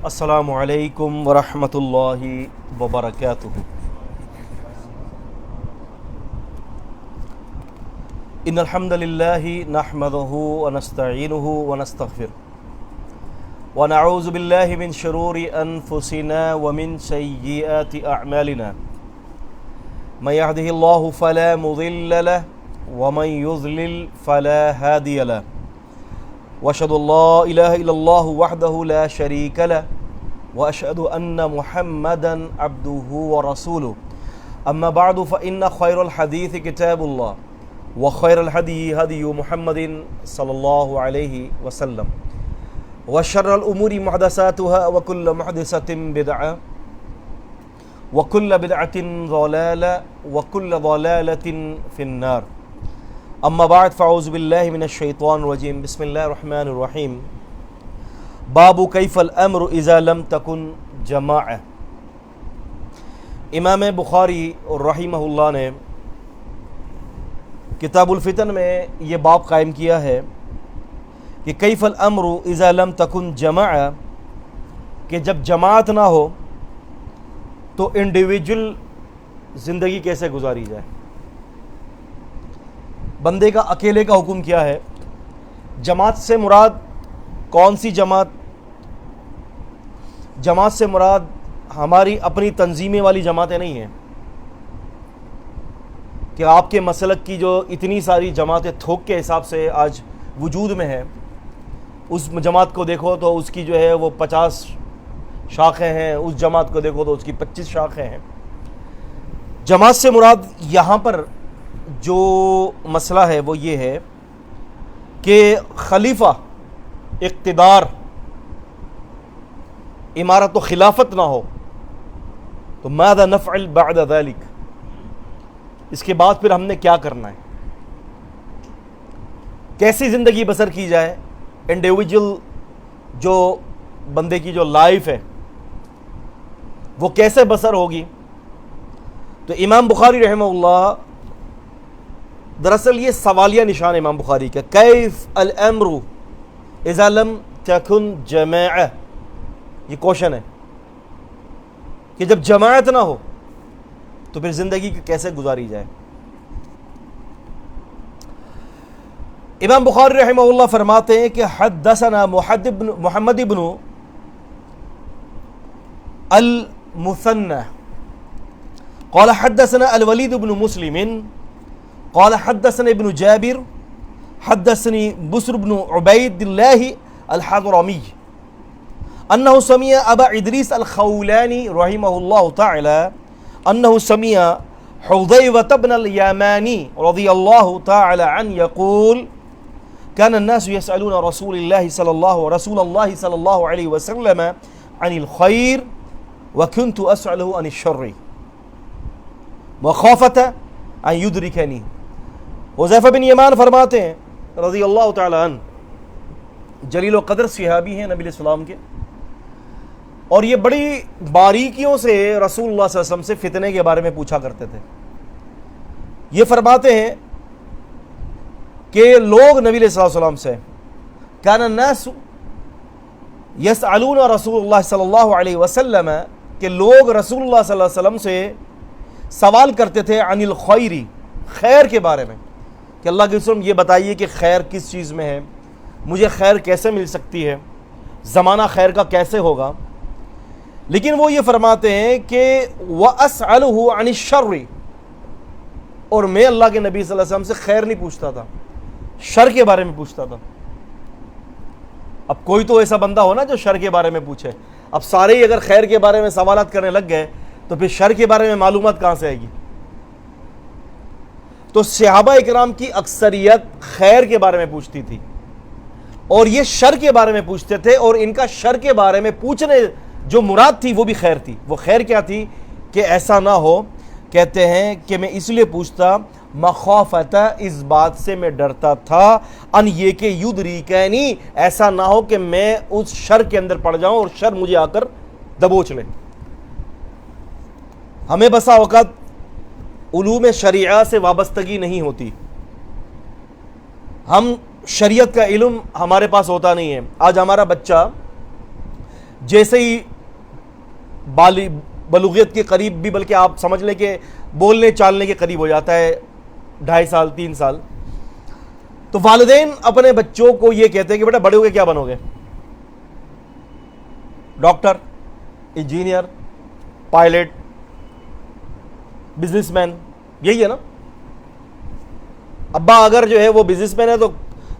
السلام علیکم ورحمۃ اللہ وبرکاتہ۔ ان الحمد للہ نحمده ونستعینه ونستغفره ونعوذ باللہ من شرور انفسنا ومن سیئات اعمالنا من يهده الله فلا مضل له ومن يضلل فلا هادي له واشهد ان لا اله الا الله وحده لا شريك له واشهد ان محمدا عبده ورسوله اما بعد فان خير الحديث كتاب الله وخير الهدي هدي محمد صلى الله عليه وسلم وشر الامور محدثاتها وكل محدثة بدعة وكل بدعة ضلالة وكل ضلالة في النار اما بعد فاعوذ باللہ من الشیطان الرجیم بسم اللہ الرحمن الرحیم باب کیف الامر اذا لم تکن جماعہ۔ امام بخاری رحمہ اللہ نے کتاب الفتن میں یہ باب قائم کیا ہے کہ کیف الامر اذا لم تکن جماعہ، کہ جب جماعت نہ ہو تو انڈیویجول زندگی کیسے گزاری جائے۔ بندے کا اکیلے کا حکم کیا ہے؟ جماعت سے مراد کون سی جماعت؟ جماعت سے مراد ہماری اپنی تنظیمیں والی جماعتیں نہیں ہیں کہ آپ کے مسلک کی جو اتنی ساری جماعتیں تھوک کے حساب سے آج وجود میں ہیں، اس جماعت کو دیکھو تو اس کی جو ہے وہ 50 شاخیں ہیں، اس جماعت کو دیکھو تو اس کی 25 شاخیں ہیں۔ جماعت سے مراد یہاں پر جو مسئلہ ہے وہ یہ ہے کہ خلیفہ، اقتدار، امارت و خلافت نہ ہو تو ماذا نفعل بعد ذلك، اس کے بعد پھر ہم نے کیا کرنا ہے، کیسی زندگی بسر کی جائے، انڈیویجول جو بندے کی جو لائف ہے وہ کیسے بسر ہوگی۔ تو امام بخاری رحمہ اللہ، دراصل یہ سوالیہ نشان امام بخاری کا، کیف الامر اذا لم تکن جماعہ، یہ کوشچن ہے کہ جب جماعت نہ ہو تو پھر زندگی کیسے گزاری جائے۔ امام بخاری رحمہ اللہ فرماتے ہیں کہ حدثنا محمد بن المثنى قال حدثنا الولید بن مسلم قال حدثنا ابن جابر حدثني بسر بن عبید اللہ الحضرمی انه سمع ابا ادریس الخولانی رحمہ اللہ تعالی انه سمع حذیفة بن الیمانی رضی اللہ تعالی عنہ یقول كان الناس يسألون رسول الله صلى الله عليه وسلم عن الخير وكنت أسأله عن الشر مخافة أن يدركني۔ حذیفہ بن یمان فرماتے ہیں رضی اللہ تعالی عنہ، جلیل و قدر صحابی ہیں نبی علیہ السلام کے، اور یہ بڑی باریکیوں سے رسول اللہ صلی اللہ علیہ وسلم سے فتنے کے بارے میں پوچھا کرتے تھے۔ یہ فرماتے ہیں کہ لوگ نبی علیہ السلام سے، کان الناس یسألون رسول اللہ صلی اللہ علیہ وسلم، کہ لوگ رسول اللہ صلی اللہ علیہ وسلم سے سوال کرتے تھے عن الخیر، خیر کے بارے میں، کہ اللہ کے رسول یہ بتائیے کہ خیر کس چیز میں ہے، مجھے خیر کیسے مل سکتی ہے، زمانہ خیر کا کیسے ہوگا۔ لیکن وہ یہ فرماتے ہیں کہ وَأَسْأَلُهُ عَنِ الشَّرِّ، اور میں اللہ کے نبی صلی اللہ علیہ وسلم سے خیر نہیں پوچھتا تھا، شر کے بارے میں پوچھتا تھا۔ اب کوئی تو ایسا بندہ ہو نا جو شر کے بارے میں پوچھے، اب سارے ہی اگر خیر کے بارے میں سوالات کرنے لگ گئے تو پھر شر کے بارے میں معلومات کہاں سے آئے گی۔ تو صحابہ اکرام کی اکثریت خیر کے بارے میں پوچھتی تھی اور یہ شر کے بارے میں پوچھتے تھے، اور ان کا شر کے بارے میں پوچھنے جو مراد تھی وہ بھی خیر تھی۔ وہ خیر کیا تھی کہ ایسا نہ ہو، کہتے ہیں کہ میں اس لیے پوچھتا، مخافتا، اس بات سے میں ڈرتا تھا، ان یہ کہ یدریکنی، ایسا نہ ہو کہ میں اس شر کے اندر پڑ جاؤں اور شر مجھے آ کر دبوچ لے۔ ہمیں بسا اوقات علوم شریعہ سے وابستگی نہیں ہوتی، ہم شریعت کا علم ہمارے پاس ہوتا نہیں ہے۔ آج ہمارا بچہ جیسے ہی بلوغیت کے قریب بھی، بلکہ آپ سمجھ لیں کہ بولنے چالنے کے قریب ہو جاتا ہے 2.5 سال 3 سال، تو والدین اپنے بچوں کو یہ کہتے ہیں کہ بیٹا بڑے ہو کے کیا بنو گے؟ Doctor, engineer, pilot, business man, یہی ہے نا۔ ابا اگر جو ہے وہ بزنس مین ہے تو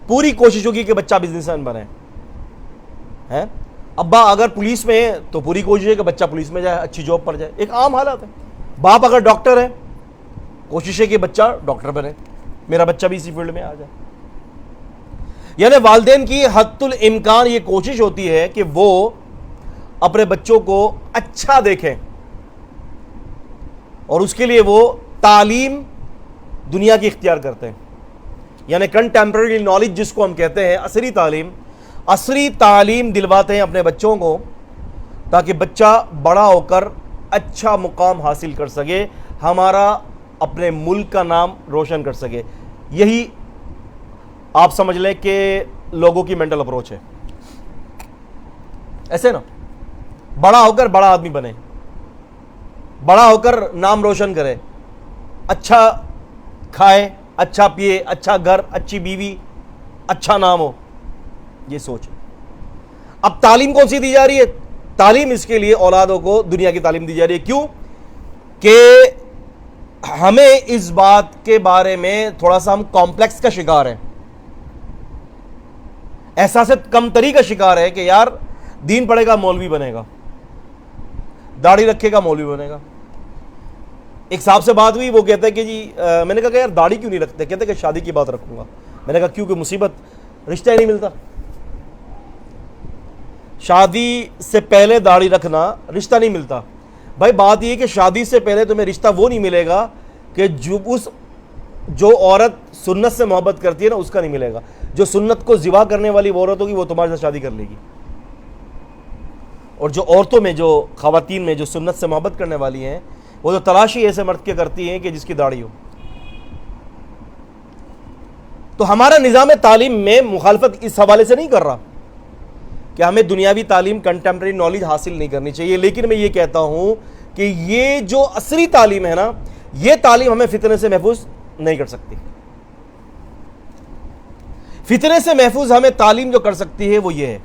پوری کوشش ہوگی کہ بچہ بزنس مین بنے، ہے۔ ابا اگر پولیس میں ہے تو پوری کوشش ہے کہ بچہ پولیس میں جائے، اچھی جاب پر جائے، ایک عام حالات ہے۔ باپ اگر ڈاکٹر ہے، کوشش ہے کہ بچہ ڈاکٹر بنے، میرا بچہ بھی اسی فیلڈ میں آ جائے۔ یعنی والدین کی حد الامکان یہ کوشش ہوتی ہے کہ وہ اپنے بچوں کو اچھا دیکھیں، اور اس کے لیے وہ تعلیم دنیا کی اختیار کرتے ہیں، یعنی کنٹمپریری نالج جس کو ہم کہتے ہیں، عصری تعلیم دلواتے ہیں اپنے بچوں کو، تاکہ بچہ بڑا ہو کر اچھا مقام حاصل کر سکے، ہمارا اپنے ملک کا نام روشن کر سکے۔ یہی آپ سمجھ لیں کہ لوگوں کی مینٹل اپروچ ہے، ایسے نا، بڑا ہو کر بڑا آدمی بنے، بڑا ہو کر نام روشن کرے، اچھا کھائے، اچھا پیے، اچھا گھر، اچھی بیوی، اچھا نام ہو، یہ سوچ ہے۔ اب تعلیم کون سی دی جا رہی ہے؟ تعلیم اس کے لیے اولادوں کو دنیا کی تعلیم دی جا رہی ہے۔ کیوں؟ کہ ہمیں اس بات کے بارے میں تھوڑا سا ہم کمپلیکس کا شکار ہیں، احساس کمتری کا شکار ہے کہ یار دین پڑھے گا مولوی بنے گا، داڑھی رکھے گا مولوی بنے گا۔ ایک صاحب سے بات ہوئی، وہ کہتا ہے کہ جی میں نے کہا کہ یار داڑھی کیوں نہیں رکھتے؟ کہتے کہ شادی کی بات رکھوں گا۔ میں نے کہا کیوں؟ کہ مصیبت، رشتہ ہی نہیں ملتا۔ شادی سے پہلے داڑھی رکھنا، رشتہ نہیں ملتا۔ بھائی بات یہ کہ شادی سے پہلے تمہیں رشتہ وہ نہیں ملے گا کہ جو عورت سنت سے محبت کرتی ہے نا، اس کا نہیں ملے گا۔ جو سنت کو ذبح کرنے والی وہ عورت ہوگی وہ تمہارے ساتھ شادی کر لے گی، اور جو عورتوں میں، جو خواتین میں جو سنت سے محبت کرنے والی ہیں، وہ تو تلاشی ایسے مرد کے کرتی ہیں کہ جس کی داڑھی ہو۔ تو ہمارا نظام تعلیم میں مخالفت اس حوالے سے نہیں کر رہا کہ ہمیں دنیاوی تعلیم، کنٹمپریری نالج حاصل نہیں کرنی چاہیے، لیکن میں یہ کہتا ہوں کہ یہ جو عصری تعلیم ہے نا، یہ تعلیم ہمیں فتنے سے محفوظ نہیں کر سکتی۔ فتنے سے محفوظ ہمیں تعلیم جو کر سکتی ہے وہ یہ ہے،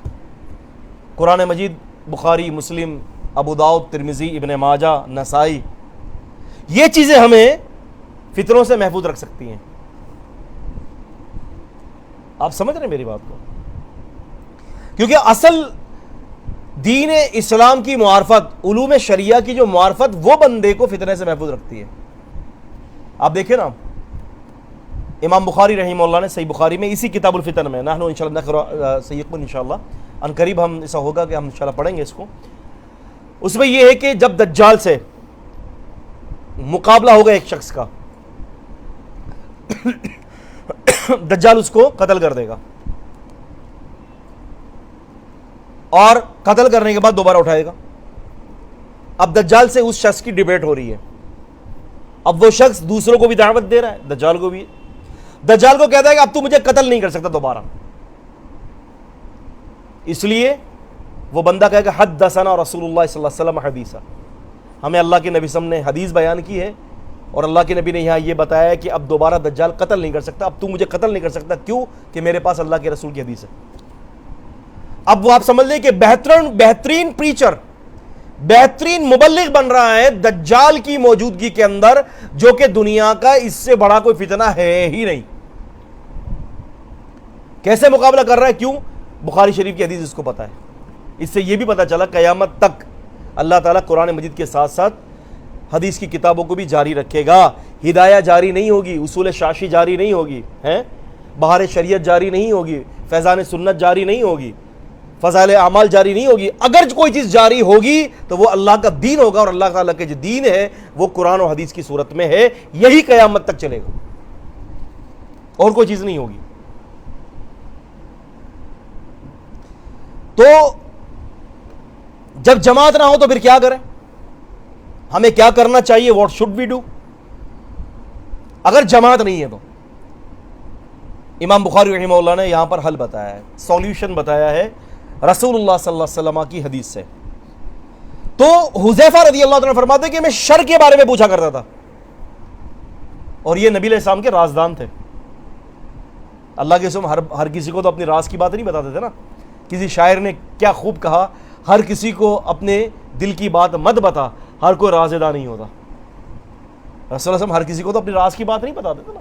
قرآن مجید، بخاری، مسلم، ابو داؤد، ترمذی، ابن ماجہ، نسائی، یہ چیزیں ہمیں فتنوں سے محفوظ رکھ سکتی ہیں۔ آپ سمجھ رہے ہیں میری بات کو؟ کیونکہ اصل دین اسلام کی معرفت، علوم شریعہ کی جو معرفت، وہ بندے کو فتنے سے محفوظ رکھتی ہے۔ آپ دیکھیں نا، امام بخاری رحمہ اللہ نے صحیح بخاری میں اسی کتاب الفتن میں، نحن انشاءاللہ نقرأ سیقن انشاءاللہ، ان قریب ہم ایسا ہوگا کہ ہم انشاءاللہ پڑھیں گے اس کو، اس میں یہ ہے کہ جب دجال سے مقابلہ ہوگا ایک شخص کا، دجال اس کو قتل کر دے گا، اور قتل کرنے کے بعد دوبارہ اٹھائے گا۔ اب دجال سے اس شخص کی ڈیبیٹ ہو رہی ہے، اب وہ شخص دوسروں کو بھی دعوت دے رہا ہے، دجال کو بھی، دجال کو کہتا ہے کہ اب تو مجھے قتل نہیں کر سکتا دوبارہ، اس لیے وہ بندہ کہے کہ حدثنا رسول اللہ صلی اللہ علیہ وسلم حدیثا، ہمیں اللہ کے نبی صلی اللہ علیہ وسلم نے حدیث بیان کی ہے، اور اللہ کے نبی نے یہاں یہ بتایا ہے کہ اب دوبارہ دجال قتل نہیں کر سکتا، اب تو مجھے قتل نہیں کر سکتا، کیوں؟ کہ میرے پاس اللہ کے رسول کی حدیث ہے۔ اب وہ آپ سمجھ لیں کہ بہترین پریچر، بہترین مبلغ بن رہا ہے دجال کی موجودگی کے اندر، جو کہ دنیا کا اس سے بڑا کوئی فتنہ ہے ہی نہیں۔ کیسے مقابلہ کر رہا ہے؟ کیوں؟ بخاری شریف کی حدیث اس کو پتا ہے۔ اس سے یہ بھی پتا چلا قیامت تک اللہ تعالیٰ قرآن مجید کے ساتھ ساتھ حدیث کی کتابوں کو بھی جاری رکھے گا، ہدایہ جاری نہیں ہوگی، اصول شاشی جاری نہیں ہوگی، بہار شریعت جاری نہیں ہوگی، فیضان سنت جاری نہیں ہوگی، فضائل اعمال جاری نہیں ہوگی۔ اگر کوئی چیز جاری ہوگی تو وہ اللہ کا دین ہوگا، اور اللہ تعالیٰ کے جو دین ہے وہ قرآن و حدیث کی صورت میں ہے، یہی قیامت تک چلے گا، اور کوئی چیز نہیں ہوگی۔ تو جب جماعت نہ ہو تو پھر کیا کریں؟ ہمیں کیا کرنا چاہیے؟ What should we do? اگر جماعت نہیں ہے تو امام بخاری رحمہ اللہ نے یہاں پر حل بتایا ہے، سولوشن بتایا ہے رسول اللہ صلی اللہ علیہ وسلم کی حدیث سے. تو حذیفہ رضی اللہ عنہ فرماتے ہیں کہ میں شر کے بارے میں پوچھا کرتا تھا, اور یہ نبی علیہ السلام کے رازدان تھے. اللہ کے قسم ہر کسی کو تو اپنی راز کی بات نہیں بتاتے تھے نا. کسی شاعر نے کیا خوب کہا, ہر کسی کو اپنے دل کی بات مت بتا, ہر کوئی رازدار نہیں ہوتا. رسول اللہ صلی اللہ علیہ وسلم ہر کسی کو تو اپنی راز کی بات نہیں بتاتے تھے نا.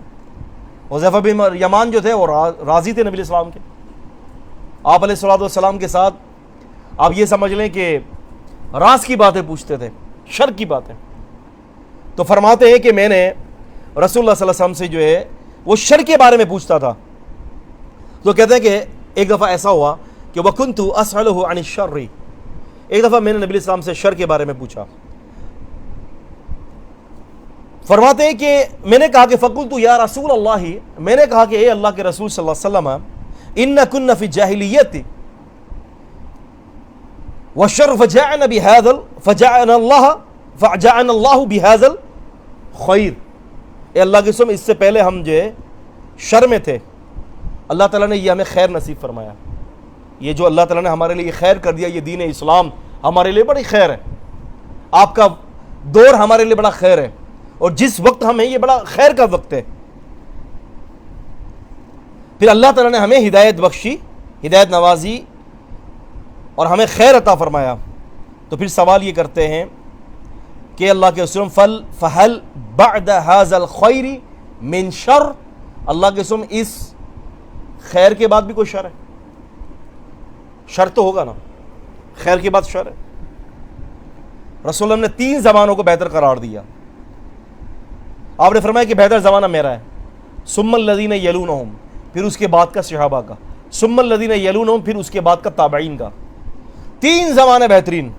حذیفہ بن یمان جو تھے وہ رازی تھے نبی علیہ السلام کے. آپ علیہ الصلوۃ والسلام کے ساتھ آپ یہ سمجھ لیں کہ راز کی باتیں پوچھتے تھے, شر کی باتیں. تو فرماتے ہیں کہ میں نے رسول اللہ صلی اللہ علیہ وسلم سے جو ہے وہ شر کے بارے میں پوچھتا تھا. تو کہتے ہیں کہ ایک دفعہ ایسا ہوا کہ وَكُنْتُ أَسْأَلُهُ عَنِ الشَّرِّ, ایک دفعہ میں نے نبی علیہ السلام سے شر کے بارے میں پوچھا. فرماتے ہیں کہ میں نے کہا کہ فَقُلْتُ يَا رَسُولَ اللَّهِ, میں نے کہا کہ اے اللہ کے رسول صلی اللہ علیہ وسلم, إِنَّ كُنَّ فِي الجَّاهِلِيَّةِ وَالشَّرُّ فَجَاءَنَا اللَّهُ بِهَذَا الْخَيْرِ. اے اللہ کے قسم اس سے پہلے ہم جو ہے شر میں تھے, اللہ تعالیٰ نے یہ ہمیں خیر نصیب فرمایا. یہ جو اللہ تعالیٰ نے ہمارے لیے خیر کر دیا, یہ دین اسلام ہمارے لیے بڑی خیر ہے. آپ کا دور ہمارے لیے بڑا خیر ہے, اور جس وقت ہم ہیں یہ بڑا خیر کا وقت ہے. پھر اللہ تعالیٰ نے ہمیں ہدایت بخشی, ہدایت نوازی, اور ہمیں خیر عطا فرمایا. تو پھر سوال یہ کرتے ہیں کہ اللہ کے رسول فَهَلْ بَعْدَ هَذَا الْخَيْرِ مِنْ شَرٍ, اللہ کے رسول اس خیر کے بعد بھی کوئی شر ہے؟ شر تو ہوگا نا, خیر کے بعد شر ہے. رسول اللہ نے 3 زمانوں کو بہتر قرار دیا. آپ نے فرمایا کہ بہتر زمانہ میرا ہے, ثم الذین یلونہم, پھر اس کے بعد کا صحابہ کا, ثم الذین یلونہم, پھر اس کے بعد کا تابعین کا. 3 زمانے بہترین.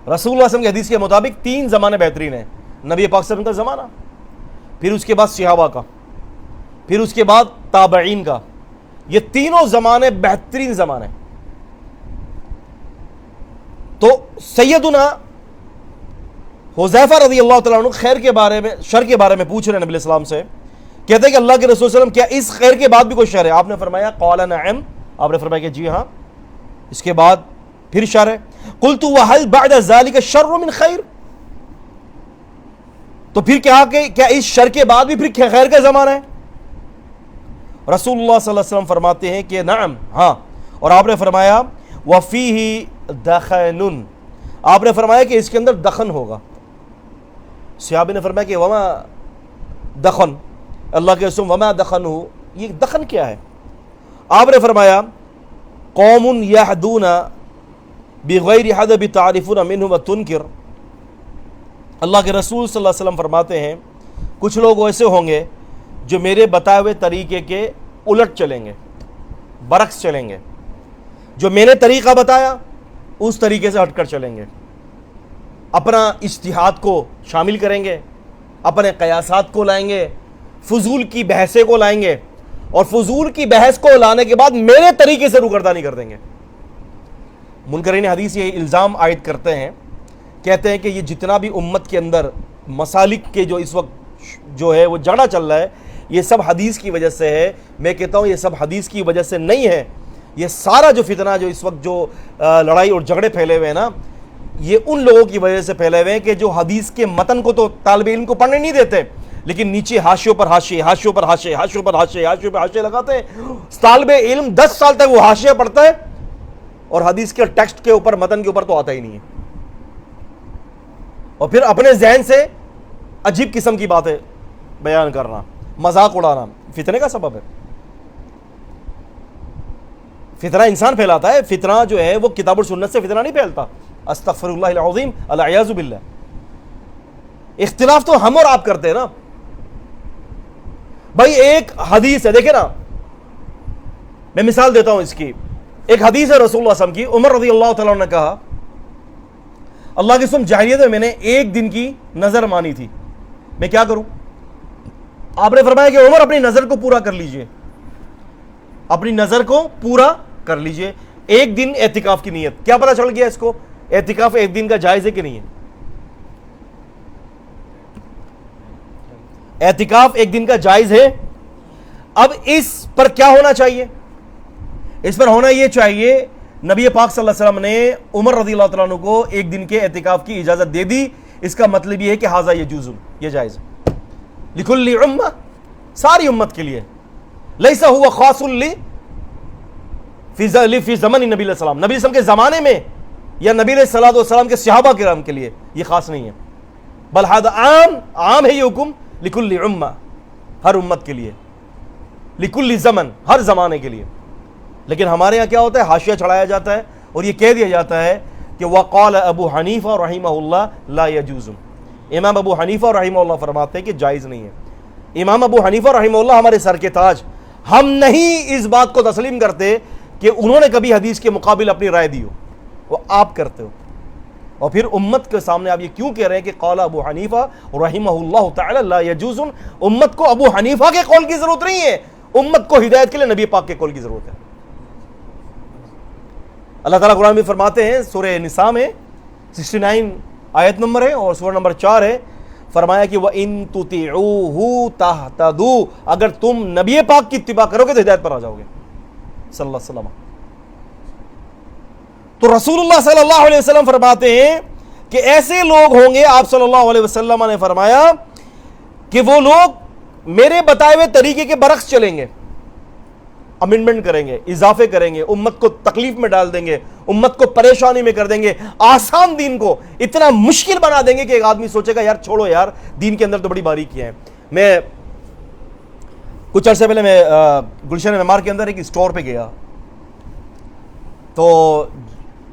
رسول اللہ صلی اللہ علیہ وسلم کی حدیث کے مطابق 3 زمانے بہترین ہیں. نبی پاک صلی اللہ علیہ وسلم کا زمانہ, پھر اس کے بعد صحابہ کا, پھر اس کے بعد تابعین کا. یہ تینوں زمانے بہترین زمانے. تو سیدنا حذیفہ رضی اللہ تعالیٰ عنہ خیر کے بارے میں, شر کے بارے میں پوچھ رہے ہیں نبی علیہ السلام سے. کہتے ہیں کہ اللہ کے رسول صلی اللہ علیہ وسلم, کیا اس خیر کے بعد بھی کوئی شر ہے؟ آپ نے فرمایا قال نعم, آپ نے فرمایا کہ جی ہاں, اس کے بعد پھر شر ہے. قلت وهل بعد ذلك شر من خیر, تو پھر کیا اس شر کے بعد بھی پھر خیر کا زمانہ ہے؟ رسول اللہ صلی اللہ علیہ وسلم فرماتے ہیں کہ نعم, ہاں. اور آپ نے فرمایا وفیہ دخن, آپ نے فرمایا کہ اس کے اندر دخن ہوگا. صحابی نے فرمایا کہ وما دخن, اللہ کے رسول وما دخن ہو, یہ دخن کیا ہے؟ آپ نے فرمایا قوم یحدون بغیر حدب تعرفون منہ وتنکر. اللہ کے رسول صلی اللہ علیہ وسلم فرماتے ہیں کچھ لوگ ایسے ہوں گے جو میرے بتائے ہوئے طریقے کے الٹ چلیں گے, برعکس چلیں گے. جو میں نے طریقہ بتایا اس طریقے سے ہٹ کر چلیں گے, اپنا اجتہاد کو شامل کریں گے, اپنے قیاسات کو لائیں گے, فضول کی بحثیں کو لائیں گے, اور فضول کی بحث کو لانے کے بعد میرے طریقے سے روگردانی کر دیں گے. منکرین حدیث یہ الزام عائد کرتے ہیں, کہتے ہیں کہ یہ جتنا بھی امت کے اندر مسالک کے جو اس وقت جو ہے وہ جڑا چل رہا ہے, یہ سب حدیث کی وجہ سے ہے. میں کہتا ہوں یہ سب حدیث کی وجہ سے نہیں ہے. یہ سارا جو فتنہ جو اس وقت جو لڑائی اور جھگڑے پھیلے ہوئے ہیں نا, یہ ان لوگوں کی وجہ سے پھیلے ہوئے ہیں کہ جو حدیث کے متن کو تو طالب علم کو پڑھنے نہیں دیتے, لیکن نیچے حاشیوں پر حاشیے, حاشیوں پر حاشیے, حاشیوں پر حاشیے, حاشیوں پر حاشیے لگاتے ہیں. طالب علم 10 سال تک وہ حاشیہ پڑھتا ہے اور حدیث کے ٹیکسٹ کے اوپر, متن کے اوپر تو آتا ہی نہیں ہے, اور پھر اپنے ذہن سے عجیب قسم کی باتیں بیان کرنا, مذاق اڑانا فتنے کا سبب ہے. فتنہ انسان پھیلاتا ہے. فتنہ جو ہے وہ کتاب اور سنت سے فتنہ نہیں پھیلتا. استغفر اللہ العظیم, العیاذ باللہ. اختلاف تو ہم اور آپ کرتے ہیں نا بھائی. ایک حدیث ہے, دیکھیں نا, میں مثال دیتا ہوں اس کی. ایک حدیث ہے رسول اللہ صلی اللہ علیہ وسلم کی. عمر رضی اللہ تعالیٰ عنہ نے کہا اللہ کی قسم جاہلیت میں نے 1 دن کی نظر مانی تھی, میں کیا کروں؟ آپ نے فرمایا کہ عمر اپنی نظر کو پورا کر لیجئے, اپنی نظر کو پورا کر لیجئے. 1 دن اعتکاف کی نیت. کیا پتہ چل گیا اس کو اعتکاف 1 دن کا جائز ہے کہ نہیں ہے؟ اعتکاف 1 دن کا جائز ہے. اب اس پر کیا ہونا چاہیے؟ اس پر ہونا یہ چاہیے نبی پاک صلی اللہ علیہ وسلم نے عمر رضی اللہ تعالیٰ عنہ کو ایک دن کے اعتکاف کی اجازت دے دی. اس کا مطلب یہ ہے کہ ھذا یجوز، یہ جائز ہے لکل امہ، ساری امت کے لیے. لیس ہوا خاص فی زمن نبی علیہ السلام، نبی علیہ السلام کے زمانے میں یا نبی علیہ الصلوۃ والسلام کے صحابہ کرام کے لیے یہ خاص نہیں ہے، بل ھذا عام ہے یہ حکم لکل امہ، ہر امت کے لیے، لکل زمن، ہر زمانے کے لیے. لیکن ہمارے یہاں کیا ہوتا ہے، حاشیہ چڑھایا جاتا ہے اور یہ کہہ دیا جاتا ہے کہ وقال ابو حنیفہ رحمہ اللہ لا یجوز. امام ابو حنیفہ رحمہ اللہ فرماتے ہیں کہ جائز نہیں ہے. امام ابو حنیفہ رحمہ اللہ ہمارے سر کے تاج، ہم نہیں اس بات کو تسلیم کرتے کہ انہوں نے کبھی حدیث کے مقابل اپنی رائے دی ہو، وہ آپ کرتے ہو. اور پھر امت کے سامنے آپ یہ کیوں کہہ رہے ہیں کہ قال ابو حنیفہ رحمہ اللہ تعالی لا یجوز؟ امت کو ابو حنیفہ کے قول کی ضرورت نہیں ہے، امت کو ہدایت کے لیے نبی پاک کے قول کی ضرورت ہے. اللہ تعالیٰ قرآن میں فرماتے ہیں، سورہ نساء میں 69 آیت نمبر ہے اور سورہ نمبر 4 ہے، فرمایا کہ وَإِن تُطِعُوهُ تَهْتَدُوا، اگر تم نبی پاک کی اتباع کرو گے تو ہدایت پر آ جاؤ گے صلی اللہ علیہ وسلم. تو رسول اللہ صلی اللہ علیہ وسلم فرماتے ہیں کہ ایسے لوگ ہوں گے، آپ صلی اللہ علیہ وسلم نے فرمایا کہ وہ لوگ میرے بتائے ہوئے طریقے کے برعکس چلیں گے، امینڈمنٹ کریں گے، اضافے کریں گے، امت کو تکلیف میں ڈال دیں گے، امت کو پریشانی میں کر دیں گے، آسان دین کو اتنا مشکل بنا دیں گے کہ ایک آدمی سوچے گا یار چھوڑو یار، دین کے اندر تو بڑی باریکیاں ہیں. میں کچھ عرصے پہلے میں گلشن معمار کے اندر ایک اسٹور پہ گیا، تو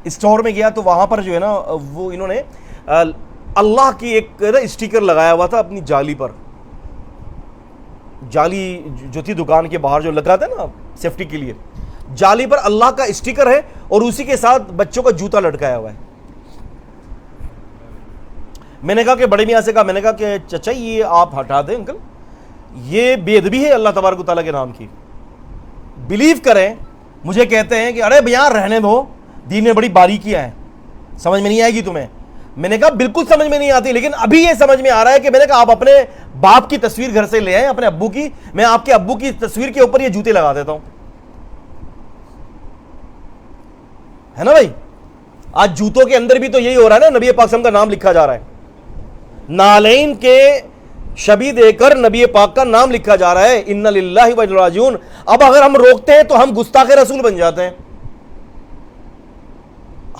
اسٹور میں گیا تو وہاں پر جو ہے نا وہ انہوں نے اللہ کی ایک اسٹیکر لگایا ہوا تھا اپنی جالی پر، جالی جو تھی دکان کے باہر جو لگا تھا نا سیفٹی کے لیے، جالی پر اللہ کا اسٹیکر ہے اور اسی کے ساتھ بچوں کا جوتا لٹکایا ہوا ہے. میں نے کہا کہ بڑے میاں سے کہا، میں نے کہا کہ چچا یہ آپ ہٹا دیں انکل، یہ بے ادبی ہے اللہ تبارک و تعالیٰ کے نام کی. بلیو کریں، مجھے کہتے ہیں کہ ارے بھیا رہنے دو، دین میں بڑی باریکیاں ہیں، سمجھ میں نہیں آئے گی تمہیں. میں نے کہا بالکل سمجھ میں نہیں آتی، لیکن ابھی یہ سمجھ میں آ رہا ہے کہ میں نے کہا آپ اپنے باپ کی تصویر گھر سے لے آئیں، اپنے ابو کی، میں آپ کے ابو کی تصویر کے اوپر یہ جوتے لگا دیتا ہوں. ہے نا بھائی، آج جوتوں کے اندر بھی تو یہی ہو رہا ہے نا، نبی پاک صلی اللہ علیہ وسلم کا نام لکھا جا رہا ہے، نالین کے شبی دے کر نبی پاک کا نام لکھا جا رہا ہے، انا للہ و انا راجعون. اب اگر ہم روکتے ہیں تو ہم گستاخ رسول بن جاتے ہیں.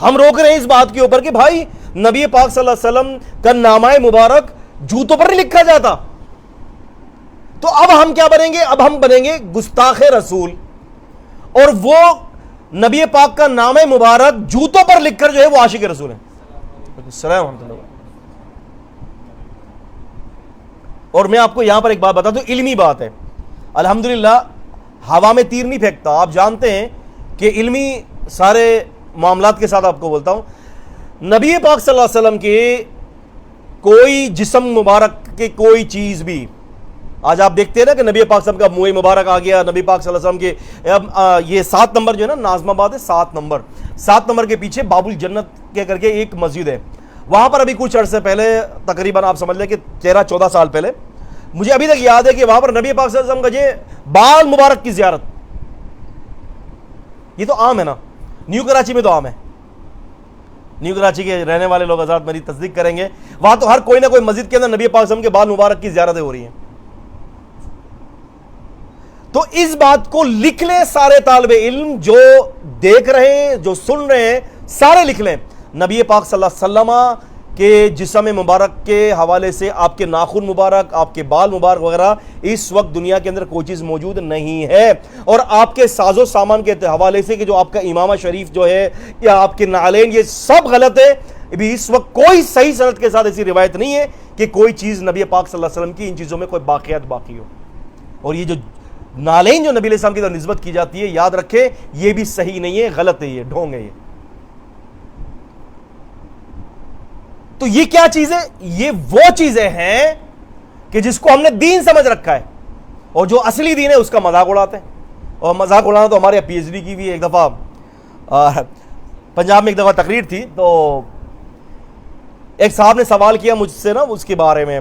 ہم روک رہے ہیں اس بات کے اوپر کہ بھائی نبی پاک صلی اللہ علیہ وسلم کا نامہ مبارک جوتوں پر نہیں لکھا جاتا، تو اب ہم کیا بنیں گے؟ اب ہم بنیں گے گستاخ رسول، اور وہ نبی پاک کا نام مبارک جوتوں پر لکھ کر جو ہے وہ عاشق رسول ہے. السلام ورحمۃ اللہ. اور میں آپ کو یہاں پر ایک بات بتا دوں، علمی بات ہے، الحمدللہ ہوا میں تیر نہیں پھینکتا. آپ جانتے ہیں کہ علمی سارے معاملات کے ساتھ آپ کو بولتا ہوں، نبی پاک صلی اللہ علیہ وسلم کے کوئی جسم مبارک کے کوئی چیز بھی، آج آپ دیکھتے ہیں نا کہ نبی پاک صلی اللہ علیہ وسلم کا منہ مبارک آ گیا، نبی پاک صلی اللہ علیہ وسلم کے یہ 7 نمبر جو ہے نا ناظم آباد ہے، 7 نمبر کے پیچھے باب الجنت کے کر کے ایک مسجد ہے، وہاں پر ابھی کچھ عرصے پہلے، تقریباً آپ سمجھ لیں کہ 13-14 سال پہلے، مجھے ابھی تک یاد ہے کہ وہاں پر نبی پاک صلی اللہ علیہ وسلم کا یہ بال مبارک کی زیارت، یہ تو عام ہے نا، نیو کراچی میں تو عام ہے، نیو کراچی کے رہنے والے لوگ حضرات میری تصدیق کریں گے، وہاں تو ہر کوئی نہ کوئی مسجد کے اندر نبی پاک صلی اللہ علیہ وسلم کے بال مبارک کی زیارتیں ہو رہی ہیں. تو اس بات کو لکھ لیں سارے طالب علم جو دیکھ رہے ہیں، جو سن رہے ہیں، سارے لکھ لیں، نبی پاک صلی اللہ علیہ وسلم کے جسم مبارک کے حوالے سے آپ کے ناخن مبارک، آپ کے بال مبارک وغیرہ اس وقت دنیا کے اندر کوئی چیز موجود نہیں ہے. اور آپ کے ساز و سامان کے حوالے سے کہ جو آپ کا امامہ شریف جو ہے یا آپ کے نعلین، یہ سب غلط ہے. ابھی اس وقت کوئی صحیح سند کے ساتھ ایسی روایت نہیں ہے کہ کوئی چیز نبی پاک صلی اللہ علیہ وسلم کی ان چیزوں میں کوئی باقیات باقی ہو. اور یہ جو نالین جو نبی علیہ السلام کی طرف نسبت کی جاتی ہے، یاد رکھے یہ بھی صحیح نہیں ہے، غلط ہے، یہ ڈھونگ ہے. یہ تو یہ کیا چیزیں؟ یہ وہ چیزیں ہیں کہ جس کو ہم نے دین سمجھ رکھا ہے، اور جو اصلی دین ہے اس کا مذاق اڑاتے ہیں. اور مذاق اڑانا تو ہمارے پی ایچ ڈی کی بھی ایک دفعہ پنجاب میں ایک دفعہ تقریر تھی، تو ایک صاحب نے سوال کیا مجھ سے نا اس کے بارے میں،